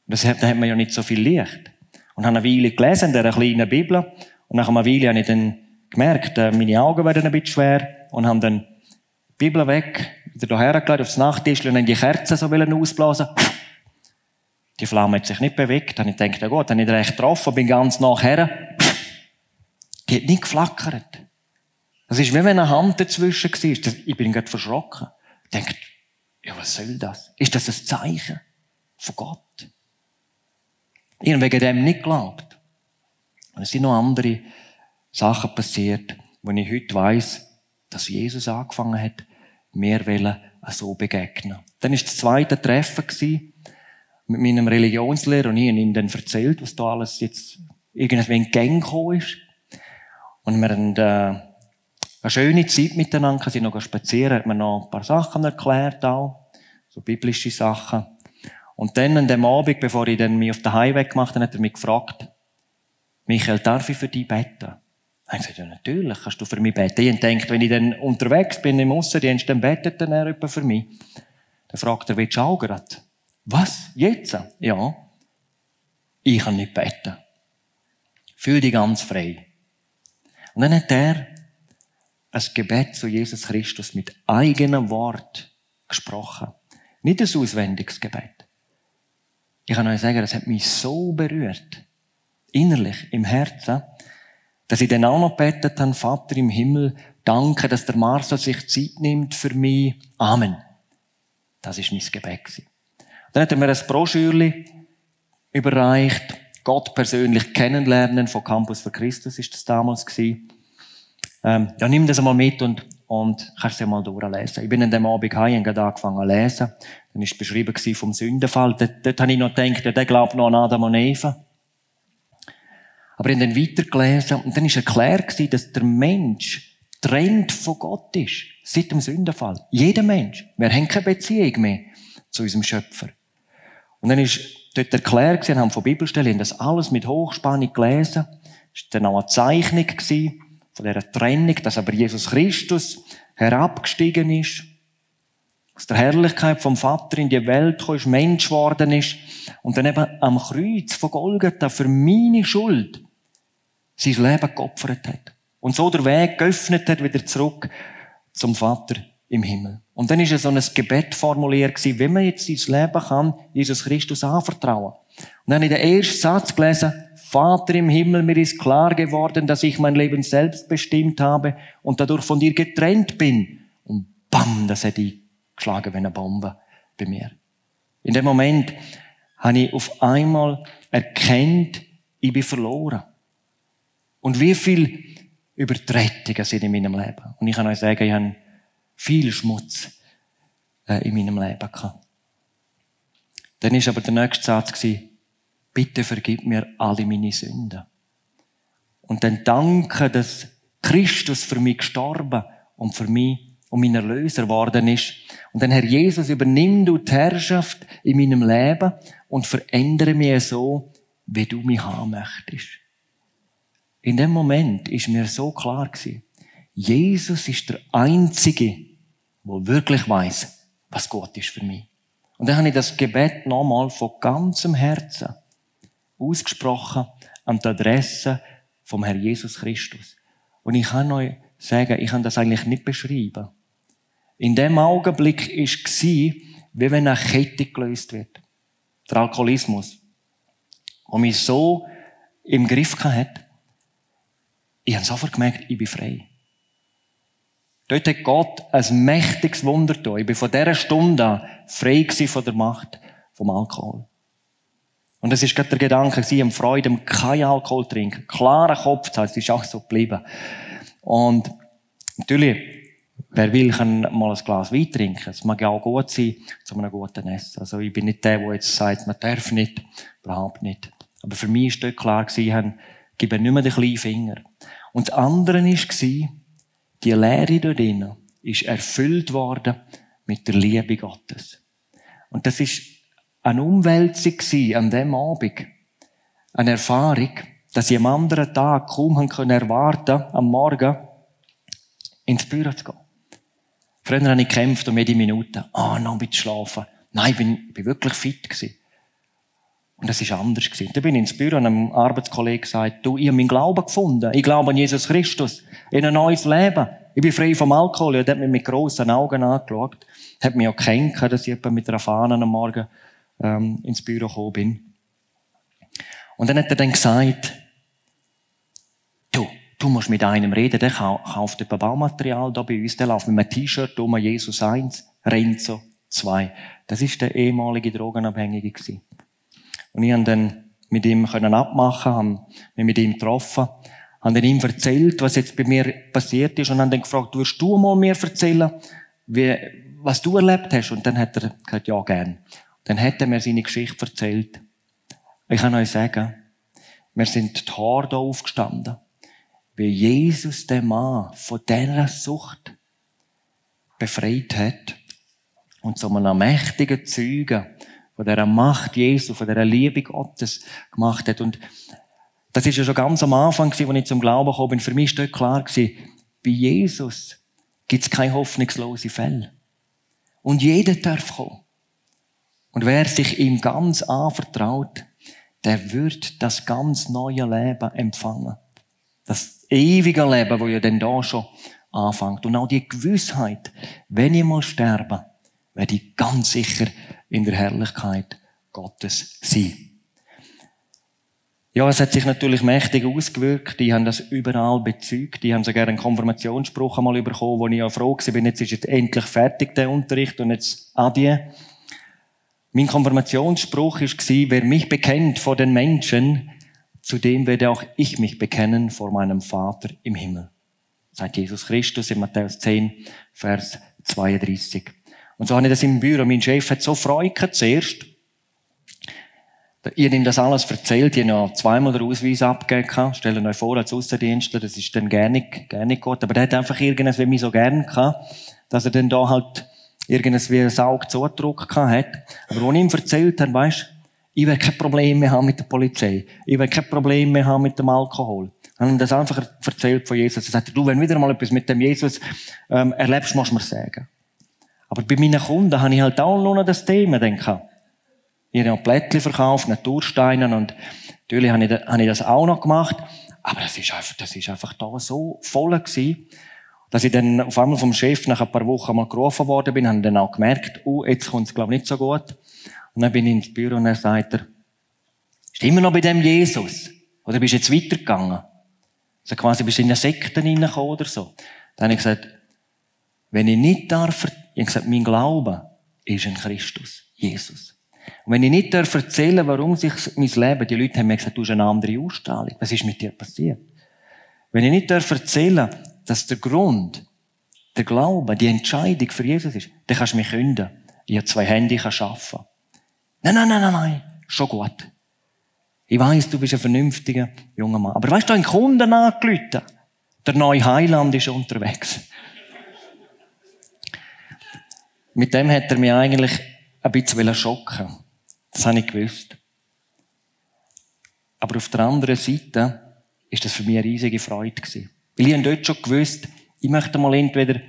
Da hat man ja nicht so viel Licht. Und habe eine Weile gelesen in dieser kleinen Bibel. Und nach einer Weile habe ich dann gemerkt, meine Augen werden ein bisschen schwer. Und habe dann die Bibel weg, wieder hierher gelegt, aufs Nachttisch und dann die Kerze so ausblasen. Die Flamme hat sich nicht bewegt. Dann habe ich gedacht, ja gut, dann habe ich recht getroffen, bin ganz nachher. Die hat nicht geflackert. Das ist wie wenn eine Hand dazwischen war. Ich bin gerade verschrocken. Ich dachte, ja, was soll das? Ist das ein Zeichen von Gott? Ich habe wegen dem nicht geglaubt. Und es sind noch andere Sachen passiert, wo ich heute weiss, dass Jesus angefangen hat, mir so begegnen. Dann war das zweite Treffen mit meinem Religionslehrer und ich habe ihm dann erzählt, was da alles jetzt irgendwie in Gang gekommen ist. Und wir haben eine schöne Zeit miteinander, sind noch spazieren, hat mir noch ein paar Sachen erklärt auch, so biblische Sachen. Und dann an dem Abend, bevor ich dann mich auf den Highway gemacht habe, hat er mich gefragt, Michael, darf ich für dich beten? Ich habe gesagt, ja, natürlich, kannst du für mich beten. Ich denke, wenn ich dann unterwegs bin im Aussendienst, dann betet dann er jemand für mich. Dann fragt er, willst du auch gerade? Was? Jetzt? Ja. Ich kann nicht beten. Fühl dich ganz frei. Und dann hat er ein Gebet zu Jesus Christus mit eigenem Wort gesprochen. Nicht ein auswendiges Gebet. Ich kann euch sagen, das hat mich so berührt, innerlich, im Herzen, dass ich dann auch noch gebetet habe, Vater im Himmel, danke, dass der Marcel sich Zeit nimmt für mich. Amen. Das war mein Gebet. Dann hat er mir ein Broschürli überreicht, Gott persönlich kennenlernen, von Campus für Christus ist das damals gewesen. Ja, nimm das einmal mit und kannst es ja mal durchlesen. Ich bin an dem Abend heim und habe angefangen zu lesen. Dann war beschrieben vom Sündenfall. Dort habe ich noch gedacht, ja, der glaubt noch an Adam und Eva. Aber ich habe dann weitergelesen und dann war erklärt, dass der Mensch getrennt von Gott ist. Seit dem Sündenfall. Jeder Mensch. Wir haben keine Beziehung mehr zu unserem Schöpfer. Und dann ist dort erklärt, anhand von Bibelstellen, ich habe das alles mit Hochspannung gelesen. Es war dann auch eine Zeichnung von dieser Trennung, dass aber Jesus Christus herabgestiegen ist, aus der Herrlichkeit vom Vater in die Welt gekommen ist, Mensch geworden ist und dann eben am Kreuz von Golgatha für meine Schuld sein Leben geopfert hat. Und so der Weg geöffnet hat, wieder zurück zum Vater im Himmel. Und dann ist so ein Gebet formuliert gewesen, wie man jetzt sein Leben kann, Jesus Christus anvertrauen. Und dann habe ich den ersten Satz gelesen, Vater im Himmel, mir ist klar geworden, dass ich mein Leben selbst bestimmt habe und dadurch von dir getrennt bin. Und bam, das hat eingeschlagen wie eine Bombe bei mir. In dem Moment habe ich auf einmal erkannt, ich bin verloren. Und wie viel Übertretungen sind in meinem Leben. Und ich kann euch sagen, ich habe viel Schmutz in meinem Leben gehabt. Dann war aber der nächste Satz, bitte vergib mir alle meine Sünden. Und dann danke, dass Christus für mich gestorben und für mich und mein Erlöser geworden ist. Und dann, Herr Jesus, übernimm du die Herrschaft in meinem Leben und verändere mich so, wie du mich haben möchtest. In dem Moment ist mir so klar gewesen, Jesus ist der Einzige, der wirklich weiss, was Gott ist für mich. Und dann habe ich das Gebet nochmal von ganzem Herzen ausgesprochen an die Adresse vom Herrn Jesus Christus. Und ich kann euch sagen, ich kann das eigentlich nicht beschreiben. In dem Augenblick war es, wie wenn eine Kette gelöst wird. Der Alkoholismus. Und mich so im Griff hatte, ich habe sofort gemerkt, ich bin frei. Dort hat Gott ein mächtiges Wunder getan. Ich bin von dieser Stunde an frei von der Macht vom Alkohol. Und es war gerade der Gedanke, am Freude, kein Alkohol trinken. Klarer Kopf, das ist auch so geblieben. Und natürlich, wer will, kann mal ein Glas Wein trinken. Es mag ja auch gut sein, zu einem guten Essen. Also ich bin nicht der, der jetzt sagt, man darf nicht. Überhaupt nicht. Aber für mich war dort klar, ich gebe nicht mehr den kleinen Finger. Und das andere war, die Lehre dort drinnen ist erfüllt worden mit der Liebe Gottes. Und das ist eine Umwälzung an diesem Abend. Eine Erfahrung, dass ich am anderen Tag kaum erwarten konnte, am Morgen ins Büro zu gehen. Früher habe ich gekämpft um jede Minute. Noch ein bisschen schlafen. Nein, ich bin wirklich fit gewesen. Und das war anders gewesen. Dann bin ich ins Büro und einem Arbeitskollegen gesagt, du, ich habe meinen Glauben gefunden. Ich glaube an Jesus Christus. In ein neues Leben. Ich bin frei vom Alkohol. Und er hat mich mit grossen Augen angeschaut. Hat mich auch gekannt, dass ich etwa mit einer Fahne am Morgen ins Büro gekommen bin. Und dann hat er dann gesagt, du musst mit einem reden, der kauft etwa Baumaterial da bei uns, der läuft mit einem T-Shirt um, Jesus 1, Renzo 2. Das war der ehemalige Drogenabhängige gewesen. Und ich konnte dann mit ihm abmachen, habe mich mit ihm getroffen, habe dann ihm erzählt, was jetzt bei mir passiert ist und habe dann gefragt, würdest du mal mir erzählen, was du erlebt hast? Und dann hat er gesagt, ja, gern. Dann hat er mir seine Geschichte erzählt. Ich kann euch sagen, wir sind die Haare hier aufgestanden, wie Jesus den Mann von dieser Sucht befreit hat und so einen mächtigen Zeugen von dieser Macht Jesu, von dieser Liebe Gottes gemacht hat. Und das ist ja schon ganz am Anfang, als ich zum Glauben gekommen bin. Für mich war dort klar, bei Jesus gibt es keine hoffnungslosen Fälle. Und jeder darf kommen. Und wer sich ihm ganz anvertraut, der wird das ganz neue Leben empfangen. Das ewige Leben, das ja dann da schon anfängt. Und auch die Gewissheit, wenn ich mal sterbe, werde ich ganz sicher in der Herrlichkeit Gottes sein. Ja, es hat sich natürlich mächtig ausgewirkt. Die haben das überall bezeugt. Die haben sogar einen Konfirmationsspruch einmal bekommen, wo ich ja froh war, jetzt ist jetzt endlich fertig, der Unterricht, und jetzt Adieu. Mein Konfirmationsspruch war, wer mich bekennt vor den Menschen, zu dem werde auch ich mich bekennen vor meinem Vater im Himmel. Sagt Jesus Christus in Matthäus 10, Vers 32. Und so habe ich das im Büro. Mein Chef hat so Freude gehabt zuerst. Ich habe ihm das alles erzählt. Ich habe noch zweimal den Ausweis abgegeben. Stellt euch vor, als Aussendienstler, das ist dann gar nicht gut. Aber der hat einfach irgendwas, wie mich so gern gehabt, dass er dann da halt irgendwie ein Auge zugedrückt hat. Aber als ich ihm erzählt habe, weisst, ich werde kein Problem mehr haben mit der Polizei. Ich werde kein Problem mehr haben mit dem Alkohol. Ich habe ihm das einfach erzählt von Jesus. Er sagte, du, wenn wieder mal etwas mit dem Jesus erlebst, musst du mir sagen. Aber bei meinen Kunden habe ich halt auch noch das Thema gehabt. Ich habe noch Plättchen verkauft, Natursteine, und natürlich habe ich das auch noch gemacht. Aber das ist einfach da so voll gewesen, dass ich dann auf einmal vom Chef nach ein paar Wochen mal gerufen worden bin, habe dann auch gemerkt, jetzt kommt es, glaube ich, nicht so gut. Und dann bin ich ins Büro und er sagt, ist immer noch bei dem Jesus? Oder bist du jetzt weitergegangen? Also quasi bist du in eine Sekte reingekommen oder so. Dann habe ich gesagt, wenn ich nicht darf, ich habe gesagt, mein Glaube ist in Christus, Jesus. Und wenn ich nicht erzählen darf, warum sich mein Leben, die Leute haben mir gesagt, du hast eine andere Ausstrahlung. Was ist mit dir passiert? Wenn ich nicht erzählen darf, dass der Grund, der Glaube, die Entscheidung für Jesus ist, dann kannst du mich künden. Ich habe 2 Hände, ich kann arbeiten. Nein. Schon gut. Ich weiss, du bist ein vernünftiger junger Mann. Aber weißt du, einen Kunden angerufen. Der neue Heiland ist unterwegs. Mit dem hat er mich eigentlich ein bisschen schocken. Das habe ich gewusst. Aber auf der anderen Seite ist das für mich eine riesige Freude gewesen. Weil ich habe dort schon gewusst, ich möchte mal entweder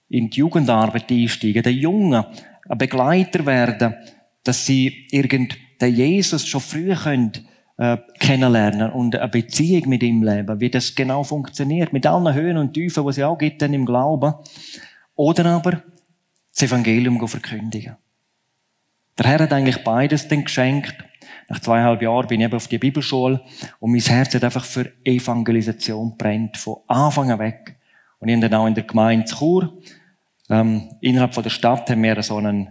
in die Jugendarbeit einsteigen, den Jungen ein Begleiter werden, dass sie den Jesus schon früh kennenlernen und eine Beziehung mit ihm leben, wie das genau funktioniert, mit allen Höhen und Tiefen, die es auch gibt dann im Glauben. Oder aber das Evangelium verkündigen. Der Herr hat eigentlich beides dann geschenkt. Nach 2,5 Jahren bin ich eben auf die Bibelschule und mein Herz hat einfach für Evangelisation brennt, von Anfang an weg. Und ich habe dann auch in der Gemeinde Chur, innerhalb von der Stadt haben wir so einen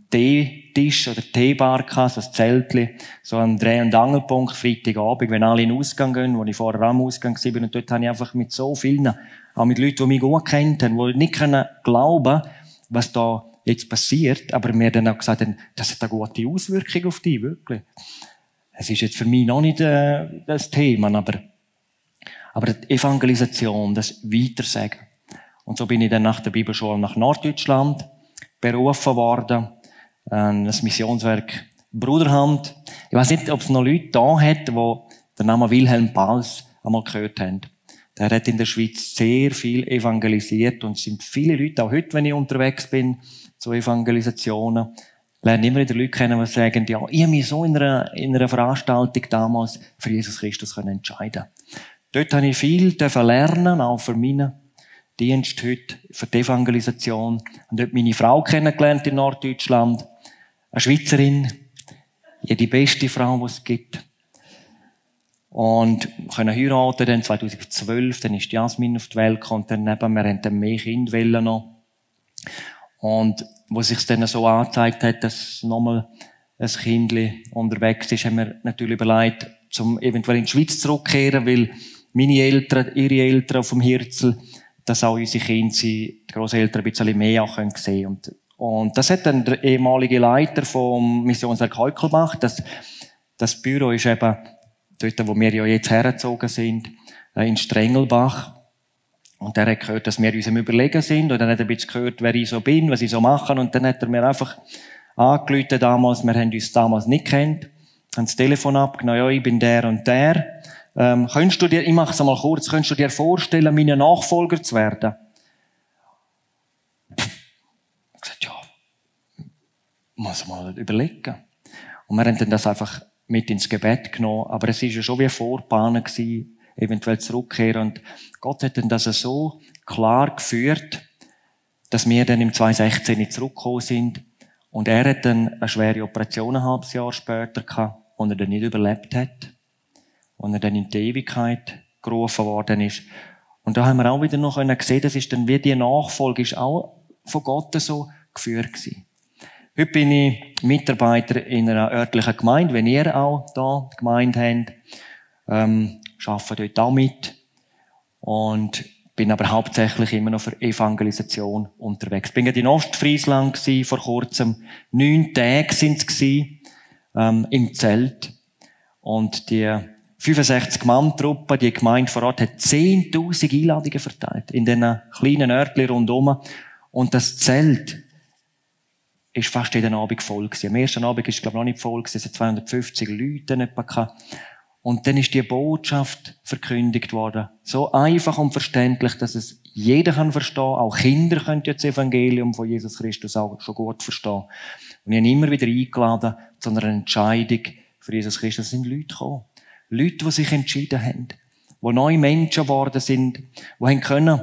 Teetisch oder Teebar gehabt, so ein Zeltli, so ein Dreh- und Angelpunkt, Freitagabend, wenn alle in den Ausgang gehen, wo ich vorher am Ausgang war, und dort habe ich einfach mit so vielen, auch mit Leuten, die mich gut kennt haben, die nicht glauben können, was da jetzt passiert, aber mir dann auch gesagt haben, das hat eine gute Auswirkung auf dich, wirklich. Es ist jetzt für mich noch nicht das Thema, aber die Evangelisation, das Weitersagen. Und so bin ich dann nach der Bibelschule nach Norddeutschland berufen worden, das Missionswerk Bruderhand. Ich weiß nicht, ob es noch Leute da hat, die den Namen Wilhelm Pals einmal gehört haben. Der hat in der Schweiz sehr viel evangelisiert und es sind viele Leute, auch heute, wenn ich unterwegs bin, zu Evangelisationen, lerne immer wieder Leute kennen, die sagen, ja, ich habe mich so in einer Veranstaltung damals für Jesus Christus entscheiden. Dort habe ich viel lernen, auch für meinen Dienst heute, für die Evangelisation. Und dort meine Frau kennengelernt in Norddeutschland. Eine Schweizerin. Ja, die beste Frau, die es gibt. Und können heiraten, dann 2012, dann ist Jasmin auf die Welt gekommen, dann wir haben dann mehr Kinder noch. Und, wo sich dann so angezeigt hat, dass nochmal ein Kindli unterwegs ist, haben wir natürlich überlegt, zum eventuell in die Schweiz zurückkehren, weil meine Eltern, ihre Eltern auf dem Hirzel, dass auch unsere Kinder, die Grosseltern ein bisschen mehr auch sehen können. Und das hat dann der ehemalige Leiter vom Missionswerk Heukel gemacht. Das Büro ist eben dort, wo wir ja jetzt hergezogen sind, in Strengelbach. Und der hat gehört, dass wir uns am Überlegen sind. Und dann hat er ein bisschen gehört, wer ich so bin, was ich so mache. Und dann hat er mir einfach angerufen damals. Wir haben uns damals nicht gekannt. Haben das Telefon abgenommen. Ja, ich bin der und der. Könntest du dir, ich mache es einmal kurz, könntest du dir vorstellen, mein Nachfolger zu werden? Ich habe gesagt, ja, muss mal überlegen. Und wir haben dann das einfach mit ins Gebet genommen. Aber es war ja schon wie Vorbahnen gewesen, eventuell zurückkehren. Und Gott hat dann das so klar geführt, dass wir dann im 2016 zurückgekommen sind. Und er hat dann eine schwere Operation ein halbes Jahr später gehabt, und er dann nicht überlebt hat. Und er dann in die Ewigkeit gerufen worden ist. Und da haben wir auch wieder noch gesehen, das ist dann wie die Nachfolge, ist auch von Gott so geführt gewesen. Heute bin ich Mitarbeiter in einer örtlichen Gemeinde, wenn ihr auch da die Gemeinde habt, arbeite dort auch mit. Und bin aber hauptsächlich immer noch für Evangelisation unterwegs. Bin gerade in Ostfriesland gewesen, vor kurzem. 9 Tage sind es im Zelt. Und die 65-Mann-Truppe, die Gemeinde vor Ort, hat 10.000 Einladungen verteilt. In diesen kleinen Örtchen rundherum. Und das Zelt ist fast jeden Abend voll gewesen. Am ersten Abend ist es, glaube ich, noch nicht voll gewesen. Es hat 250 Leute etwa gehabt. Und dann ist die Botschaft verkündigt worden. So einfach und verständlich, dass es jeder kann verstehen. Auch Kinder können das Evangelium von Jesus Christus auch schon gut verstehen. Und ich habe immer wieder eingeladen zu einer Entscheidung für Jesus Christus. Es sind Leute gekommen. Leute, die sich entschieden haben. Die neue Menschen geworden sind. Die haben können,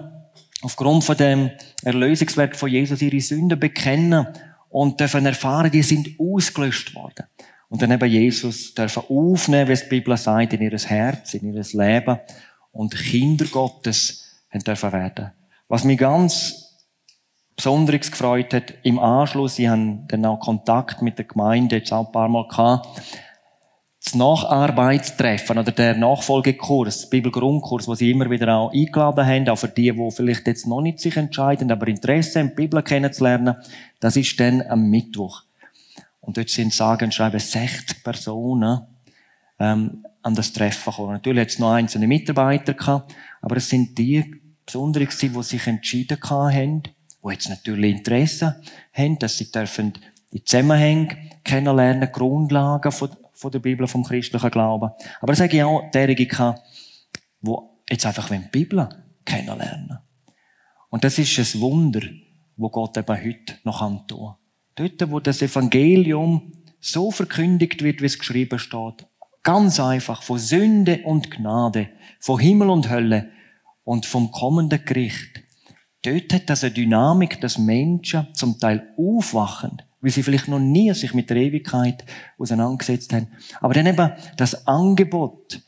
aufgrund von dem Erlösungswerk von Jesus, ihre Sünden bekennen und dürfen erfahren, die sind ausgelöscht worden. Und dann eben Jesus dürfen aufnehmen, wie es die Bibel sagt, in ihr Herz, in ihr Leben. Und Kinder Gottes dürfen werden. Was mich ganz besonders gefreut hat, im Anschluss, ich habe dann auch Kontakt mit der Gemeinde, jetzt auch ein paar Mal gehabt, das Nacharbeitstreffen oder der Nachfolgekurs, Bibelgrundkurs, wo sie immer wieder auch eingeladen haben, auch für die vielleicht jetzt noch nicht sich entscheiden, aber Interesse haben, die Bibel kennenzulernen, das ist dann am Mittwoch. Und dort sind sage und schreibe 60 Personen an das Treffen gekommen. Natürlich hat es noch einzelne Mitarbeiter gehabt, aber es sind die Besonderen, die sich entschieden haben, die jetzt natürlich Interesse haben, dass sie dürfen die Zusammenhänge kennenlernen, die Grundlagen von der Bibel, vom christlichen Glauben. Aber es sage ich auch derjenige, die jetzt einfach die Bibel kennenlernen. Und das ist ein Wunder, wo Gott eben heute noch tun kann. Dort, wo das Evangelium so verkündigt wird, wie es geschrieben steht, ganz einfach, von Sünde und Gnade, von Himmel und Hölle und vom kommenden Gericht. Dort hat das eine Dynamik, dass Menschen zum Teil aufwachen, weil sie vielleicht noch nie sich mit der Ewigkeit auseinandergesetzt haben. Aber dann eben das Angebot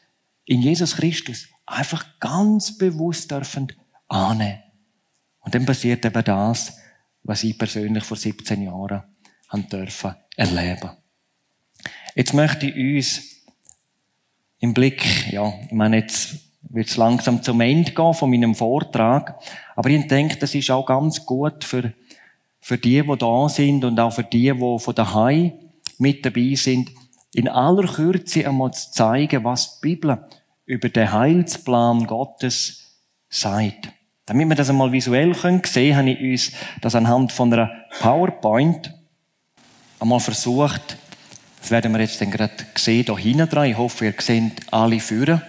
in Jesus Christus einfach ganz bewusst dürfen annehmen. Und dann passiert eben das, was ich persönlich vor 17 Jahren dürfen erleben. Jetzt möchte ich uns im Blick, ich meine, jetzt wird es langsam zum Ende gehen von meinem Vortrag, aber ich denke, das ist auch ganz gut für die da sind und auch für die von daheim mit dabei sind, in aller Kürze einmal zu zeigen, was die Bibel über den Heilsplan Gottes sagt. Damit wir das einmal visuell sehen können, habe ich uns das anhand von einer PowerPoint einmal versucht. Das werden wir jetzt dann gerade sehen, hier hinten dran. Ich hoffe, ihr seht alle führen.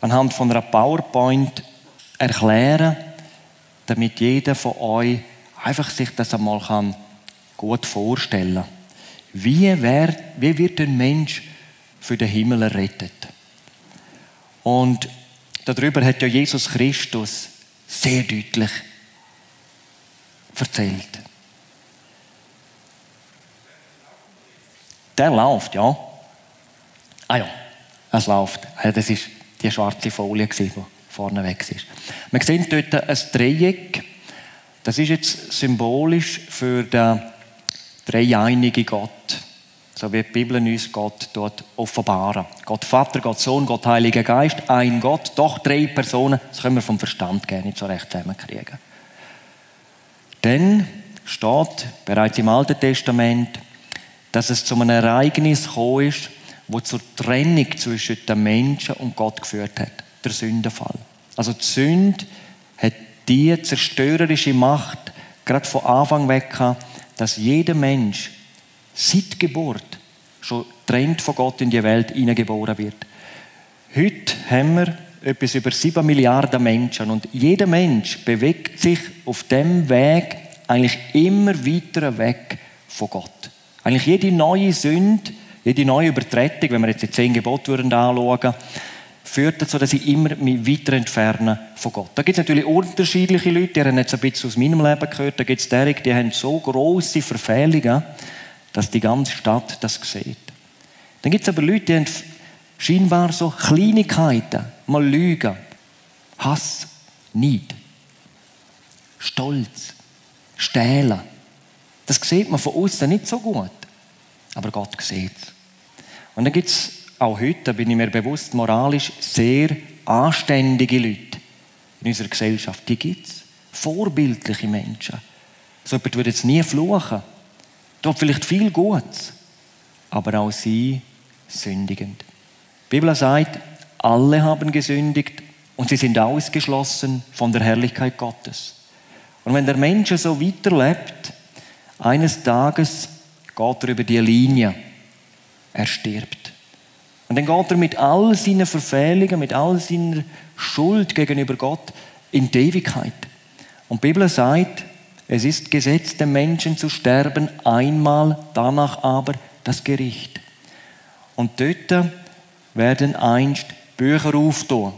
Anhand von einer PowerPoint erklären, damit jeder von euch einfach sich das einmal gut vorstellen kann. Wie wird ein Mensch für den Himmel errettet? Und darüber hat ja Jesus Christus sehr deutlich erzählt. Der läuft, ja. Ah ja, es läuft. Das war die schwarze Folie, die vorne weg ist. Wir sehen dort ein Dreieck. Das ist jetzt symbolisch für den dreieinigen Gott. So wie die Bibel uns Gott dort offenbaren. Gott Vater, Gott Sohn, Gott Heiliger Geist, ein Gott, doch 3 Personen. Das können wir vom Verstand gerne nicht so recht zusammenkriegen. Dann steht bereits im Alten Testament, dass es zu einem Ereignis gekommen ist, das zur Trennung zwischen den Menschen und Gott geführt hat. Der Sündenfall. Also die Sünde hat die zerstörerische Macht gerade von Anfang weg gehabt, dass jeder Mensch seit Geburt schon getrennt von Gott in die Welt hineingeboren wird. Heute haben wir etwas über 7 Milliarden Menschen und jeder Mensch bewegt sich auf dem Weg eigentlich immer weiter weg von Gott. Eigentlich jede neue Sünde, jede neue Übertretung, wenn wir jetzt die 10 Gebote anschauen, führt dazu, dass ich immer mich weiter entferne von Gott. Da gibt es natürlich unterschiedliche Leute, die haben jetzt ein bisschen aus meinem Leben gehört, da gibt es die, die haben so grosse Verfehlungen, dass die ganze Stadt das sieht. Dann gibt es aber Leute, die haben scheinbar so Kleinigkeiten, mal Lügen, Hass, Neid, Stolz, Stehlen. Das sieht man von außen nicht so gut, aber Gott sieht es. Und dann gibt es auch heute, da bin ich mir bewusst, moralisch sehr anständige Leute in unserer Gesellschaft. Die gibt es. Vorbildliche Menschen. So jemand würde jetzt nie fluchen. Tut vielleicht viel Gutes, aber auch sie sündigend. Die Bibel sagt, alle haben gesündigt und sie sind ausgeschlossen von der Herrlichkeit Gottes. Und wenn der Mensch so weiterlebt, eines Tages geht er über die Linie. Er stirbt. Und dann geht er mit all seinen Verfehlungen, mit all seiner Schuld gegenüber Gott in die Ewigkeit. Und die Bibel sagt, es ist Gesetz, dem Menschen zu sterben, einmal, danach aber das Gericht. Und dort werden einst Bücher auftun.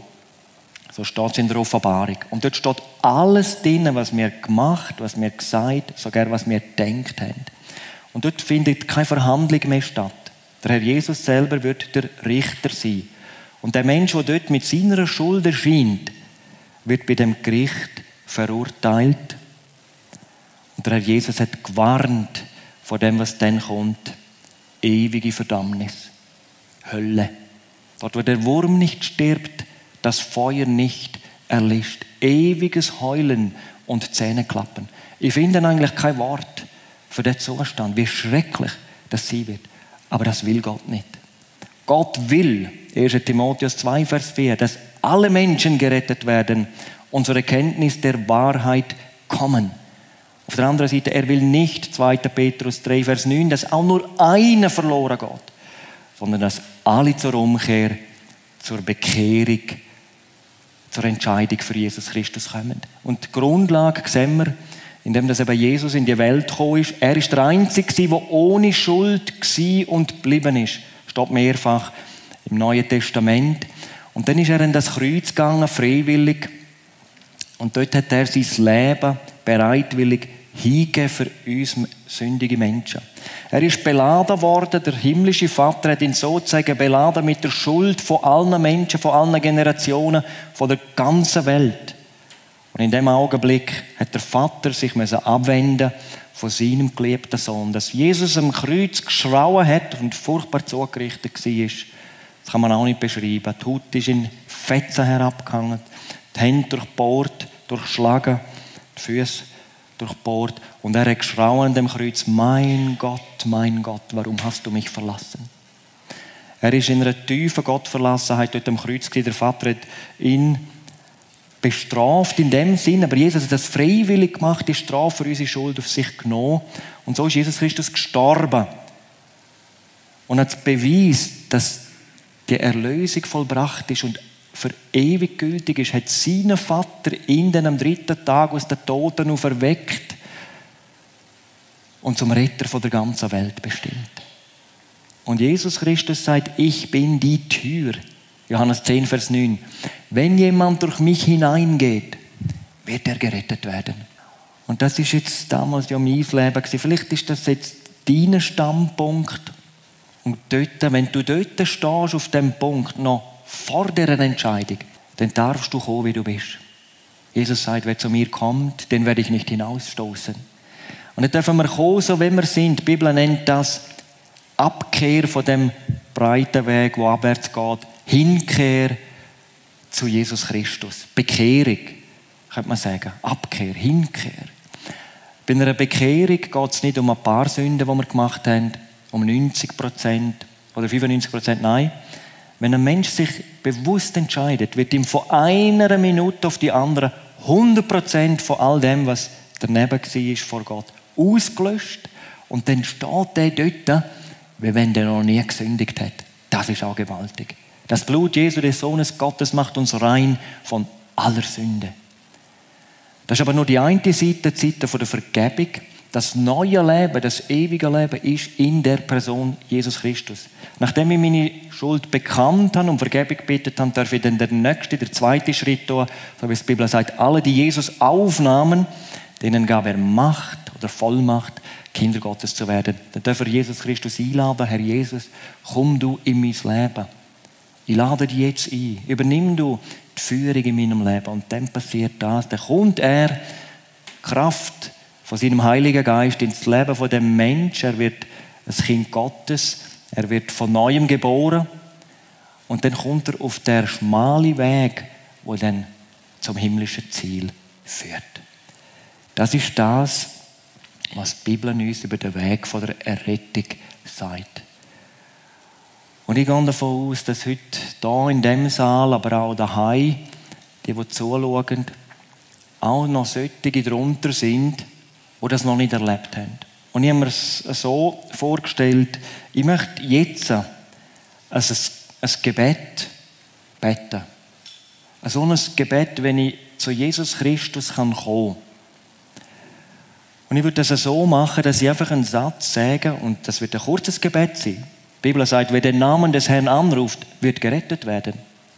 So steht es in der Offenbarung. Und dort steht alles drin, was wir gemacht, was wir gesagt, sogar was wir gedacht haben. Und dort findet keine Verhandlung mehr statt. Der Herr Jesus selber wird der Richter sein. Und der Mensch, der dort mit seiner Schuld erscheint, wird bei dem Gericht verurteilt. Und der Herr Jesus hat gewarnt vor dem, was dann kommt. Ewige Verdammnis. Hölle. Dort, wo der Wurm nicht stirbt, das Feuer nicht erlischt. Ewiges Heulen und Zähneklappen. Ich finde eigentlich kein Wort für den Zustand, wie schrecklich das sein wird. Aber das will Gott nicht. Gott will, 1. Timotheus 2, Vers 4, dass alle Menschen gerettet werden und zur Erkenntnis der Wahrheit kommen. Auf der anderen Seite, er will nicht, 2. Petrus 3, Vers 9, dass auch nur einer verloren geht, sondern dass alle zur Umkehr, zur Bekehrung, zur Entscheidung für Jesus Christus kommen. Und die Grundlage sehen wir, indem das eben Jesus in die Welt gekommen ist. Er ist der Einzige, der ohne Schuld war und geblieben ist. Steht mehrfach im Neuen Testament. Und dann ist er in das Kreuz gegangen, freiwillig. Und dort hat er sein Leben bereitwillig hingegeben für uns sündige Menschen. Er ist beladen worden, der himmlische Vater hat ihn sozusagen beladen mit der Schuld von allen Menschen, von allen Generationen, von der ganzen Welt. Und in dem Augenblick hat der Vater sich abwenden von seinem geliebten Sohn. Dass Jesus am Kreuz geschrauen hat und furchtbar zugerichtet war, das kann man auch nicht beschreiben. Die Haut ist in Fetzen herabgehangen, die Hände durchbohrt, durchschlagen, die Füße durchbohrt. Und er hat geschrauen an dem Kreuz: mein Gott, warum hast du mich verlassen? Er ist in einer tiefen Gottverlassenheit dort am Kreuz gewesen. Der Vater hat ihn bestraft in dem Sinn, aber Jesus hat das freiwillig gemacht, die Strafe für unsere Schuld auf sich genommen. Und so ist Jesus Christus gestorben. Und hat bewiesen, dass die Erlösung vollbracht ist und für ewig gültig ist, hat sein Vater ihn dann am 3. Tag aus den Toten auferweckt und zum Retter von der ganzen Welt bestimmt. Und Jesus Christus sagt: ich bin die Tür. Johannes 10, Vers 9. Wenn jemand durch mich hineingeht, wird er gerettet werden. Und das ist jetzt damals ja mein Leben gewesen. Vielleicht ist das jetzt dein Standpunkt. Und dort, wenn du dort stehst, auf dem Punkt, noch vor dieser Entscheidung, dann darfst du kommen, wie du bist. Jesus sagt: wer zu mir kommt, den werde ich nicht hinausstoßen. Und dann dürfen wir kommen, so wie wir sind. Die Bibel nennt das Abkehr von dem breiten Weg, der abwärts geht. Hinkehr zu Jesus Christus. Bekehrung, könnte man sagen. Abkehr, Hinkehr. Bei einer Bekehrung geht es nicht um ein paar Sünden, die wir gemacht haben, um 90% oder 95%, nein. Wenn ein Mensch sich bewusst entscheidet, wird ihm von einer Minute auf die andere 100% von all dem, was daneben war vor Gott, ausgelöscht. Und dann steht er dort, wie wenn er noch nie gesündigt hat. Das ist auch gewaltig. Das Blut Jesu, des Sohnes Gottes, macht uns rein von aller Sünde. Das ist aber nur die eine Seite, die Seite der Vergebung. Das neue Leben, das ewige Leben ist in der Person Jesus Christus. Nachdem ich meine Schuld bekannt habe und Vergebung gebeten habe, darf ich dann der zweite Schritt tun, so wie es die Bibel sagt: alle, die Jesus aufnahmen, denen gab er Macht oder Vollmacht, Kinder Gottes zu werden. Dann dürfen wir Jesus Christus einladen: Herr Jesus, komm du in mein Leben. Ich lade dich jetzt ein. Übernimm du die Führung in meinem Leben. Und dann passiert das. Dann kommt er, Kraft von seinem Heiligen Geist, ins Leben von dem Menschen. Er wird ein Kind Gottes. Er wird von Neuem geboren. Und dann kommt er auf den schmalen Weg, der dann zum himmlischen Ziel führt. Das ist das, was die Bibel uns über den Weg von der Errettung sagt. Und ich gehe davon aus, dass heute hier in diesem Saal, aber auch daheim, die zuschauen, auch noch solche drunter sind, die das noch nicht erlebt haben. Und ich habe mir es so vorgestellt, ich möchte jetzt ein Gebet beten. So ein Gebet, wenn ich zu Jesus Christus kommen kann. Und ich würde das so machen, dass ich einfach einen Satz sage, und das wird ein kurzes Gebet sein. Die Bibel sagt, wer den Namen des Herrn anruft, wird gerettet werden.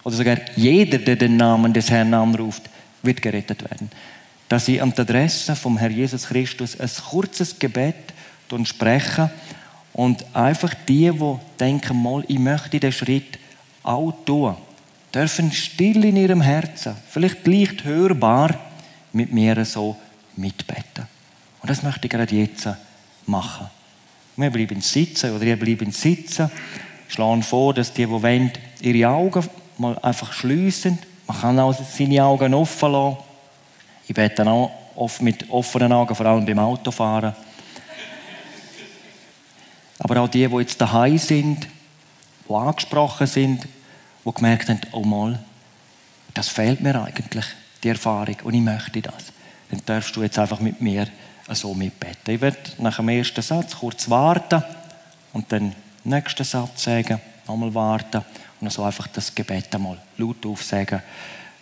Oder sogar jeder, der den Namen des Herrn anruft, wird gerettet werden. Dass ich an die Adresse vom Herrn Jesus Christus ein kurzes Gebet spreche und einfach die denken, mal, ich möchte den Schritt auch tun, dürfen still in ihrem Herzen, vielleicht leicht hörbar, mit mir so mitbeten. Und das möchte ich gerade jetzt machen. Wir bleiben sitzen oder ihr bleibt sitzen. schlage vor, dass die wollen, ihre Augen mal einfach schliessen. Man kann auch seine Augen offen lassen. Ich bete dann auch oft mit offenen Augen, vor allem beim Autofahren. Aber auch die jetzt daheim sind, die angesprochen sind, die gemerkt haben, oh mal, das fehlt mir eigentlich, die Erfahrung, und ich möchte das. Dann darfst du jetzt einfach mit mir so mitbeten. Ich werde nach dem ersten Satz kurz warten und dann den nächsten Satz sagen, nochmal warten und so einfach das Gebet einmal laut aufsagen.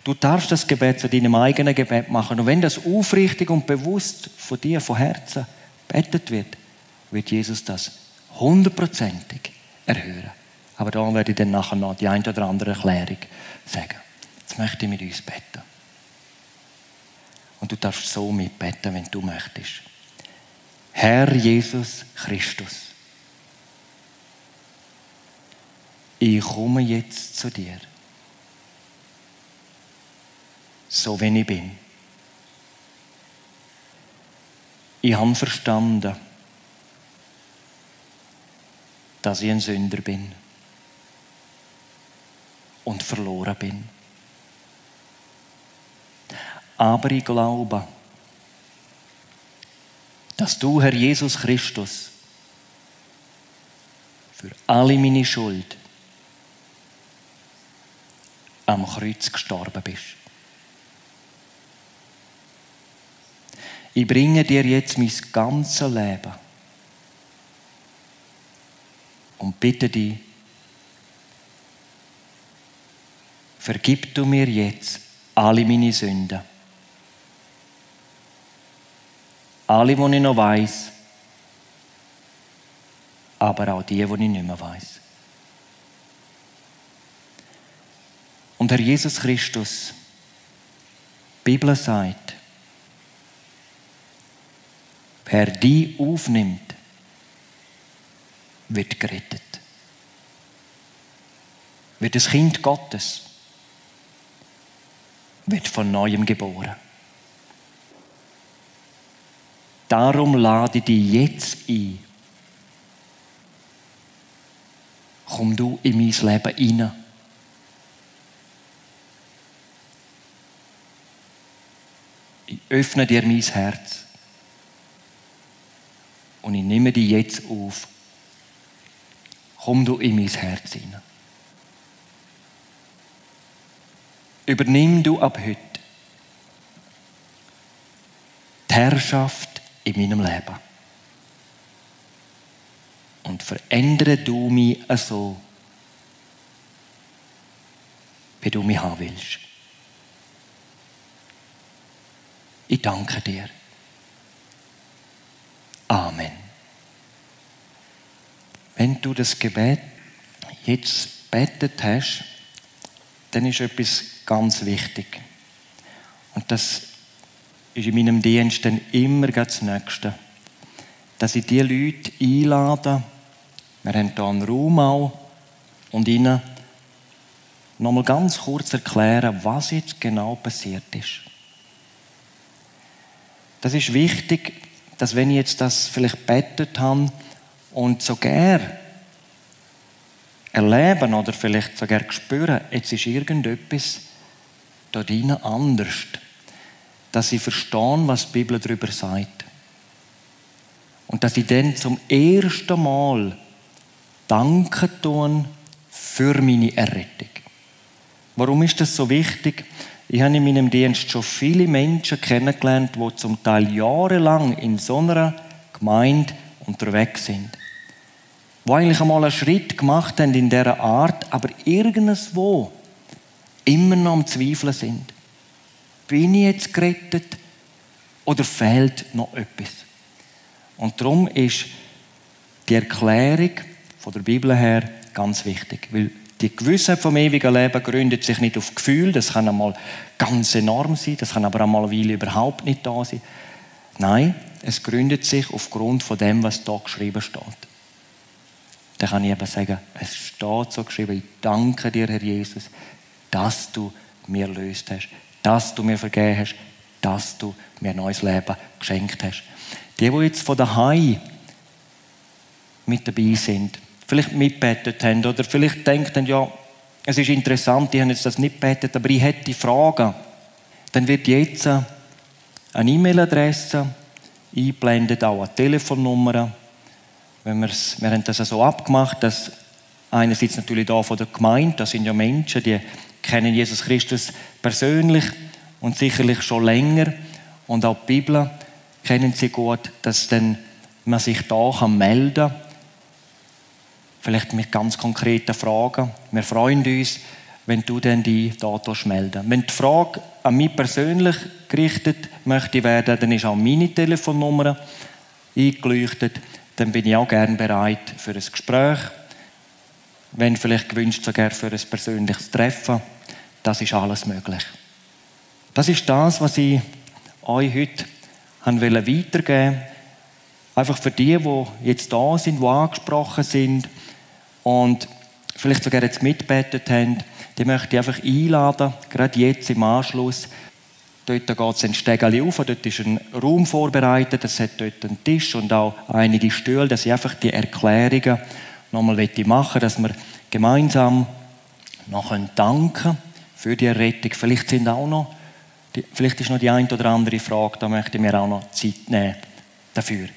Du darfst das Gebet zu deinem eigenen Gebet machen und wenn das aufrichtig und bewusst von dir, von Herzen betet wird Jesus das 100%ig erhören. Aber da werde ich dann nachher noch die eine oder andere Erklärung sagen. Jetzt möchte ich mit uns beten. Und du darfst so mitbeten, wenn du möchtest. Herr Jesus Christus, ich komme jetzt zu dir, so wie ich bin. Ich habe verstanden, dass ich ein Sünder bin und verloren bin. Aber ich glaube, dass du, Herr Jesus Christus, für alle meine Schuld am Kreuz gestorben bist. Ich bringe dir jetzt mein ganzes Leben und bitte dich, vergib du mir jetzt alle meine Sünden. Alle, die ich noch weiss, aber auch die, die ich nicht mehr weiss. Und Herr Jesus Christus, die Bibel sagt, wer dich aufnimmt, wird gerettet. Wird das Kind Gottes, wird von Neuem geboren. Darum lade ich dich jetzt ein. Komm du in mein Leben hinein. Ich öffne dir mein Herz. Und ich nehme dich jetzt auf. Komm du in mein Herz hinein. Übernimm du ab heute die Herrschaft in meinem Leben. Und verändere du mich so, wie du mich haben willst. Ich danke dir. Amen. Wenn du das Gebet jetzt betet hast, dann ist etwas ganz wichtig. Und das ist in meinem Dienst dann immer das Nächste. Dass ich die Leute einlade, wir haben hier einen Raum auch, und ihnen nochmal ganz kurz erklären, was jetzt genau passiert ist. Das ist wichtig, dass wenn ich jetzt das vielleicht betet habe und so gern erleben oder vielleicht sogar spüren, jetzt ist irgendetwas da drinnen anders, dass ich verstehe, was die Bibel darüber sagt. Und dass ich dann zum ersten Mal Danke tun für meine Errettung. Warum ist das so wichtig? Ich habe in meinem Dienst schon viele Menschen kennengelernt, die zum Teil jahrelang in so einer Gemeinde unterwegs sind. Die eigentlich einmal einen Schritt gemacht haben in dieser Art, aber irgendwo immer noch am Zweifeln sind. Bin ich jetzt gerettet oder fehlt noch etwas? Und darum ist die Erklärung von der Bibel her ganz wichtig. Weil die Gewissheit vom ewigen Leben gründet sich nicht auf Gefühl. Das kann einmal ganz enorm sein, das kann aber einmal eine Weile überhaupt nicht da sein. Nein, es gründet sich aufgrund von dem, was da geschrieben steht. Dann kann ich eben sagen, es steht so geschrieben, ich danke dir, Herr Jesus, dass du mir erlöst hast, dass du mir vergeben hast, dass du mir ein neues Leben geschenkt hast. Die jetzt von daheim mit dabei sind, vielleicht mitbetet haben oder vielleicht denken, ja, es ist interessant, die haben jetzt das nicht betet, aber ich hätte Fragen. Dann wird jetzt eine E-Mail-Adresse eingeblendet, auch eine Telefonnummer. Wir haben das so abgemacht, dass einerseits natürlich da von der Gemeinde, das sind ja Menschen, die kennen Jesus Christus persönlich und sicherlich schon länger und auch die Bibel kennen sie gut, dass dann man sich da melden kann, vielleicht mit ganz konkreten Fragen. Wir freuen uns, wenn du dann die da meldest. Wenn die Frage an mich persönlich gerichtet möchte werden, dann ist auch meine Telefonnummer eingeleuchtet. Dann bin ich auch gerne bereit für ein Gespräch. Wenn vielleicht gewünscht, sogar für ein persönliches Treffen. Das ist alles möglich. Das ist das, was ich euch heute weitergeben wollte. Einfach für die jetzt da sind, die angesprochen sind und vielleicht sogar jetzt mitbetet haben, die möchte ich einfach einladen, gerade jetzt im Anschluss. Dort geht es ein Stegeli auf, dort ist ein Raum vorbereitet, es hat dort einen Tisch und auch einige Stühle, dass ich einfach die Erklärungen nochmal machen möchte, dass wir gemeinsam noch danken können für die Errettung. Vielleicht ist noch die eine oder andere Frage, da möchte ich mir auch noch Zeit nehmen dafür.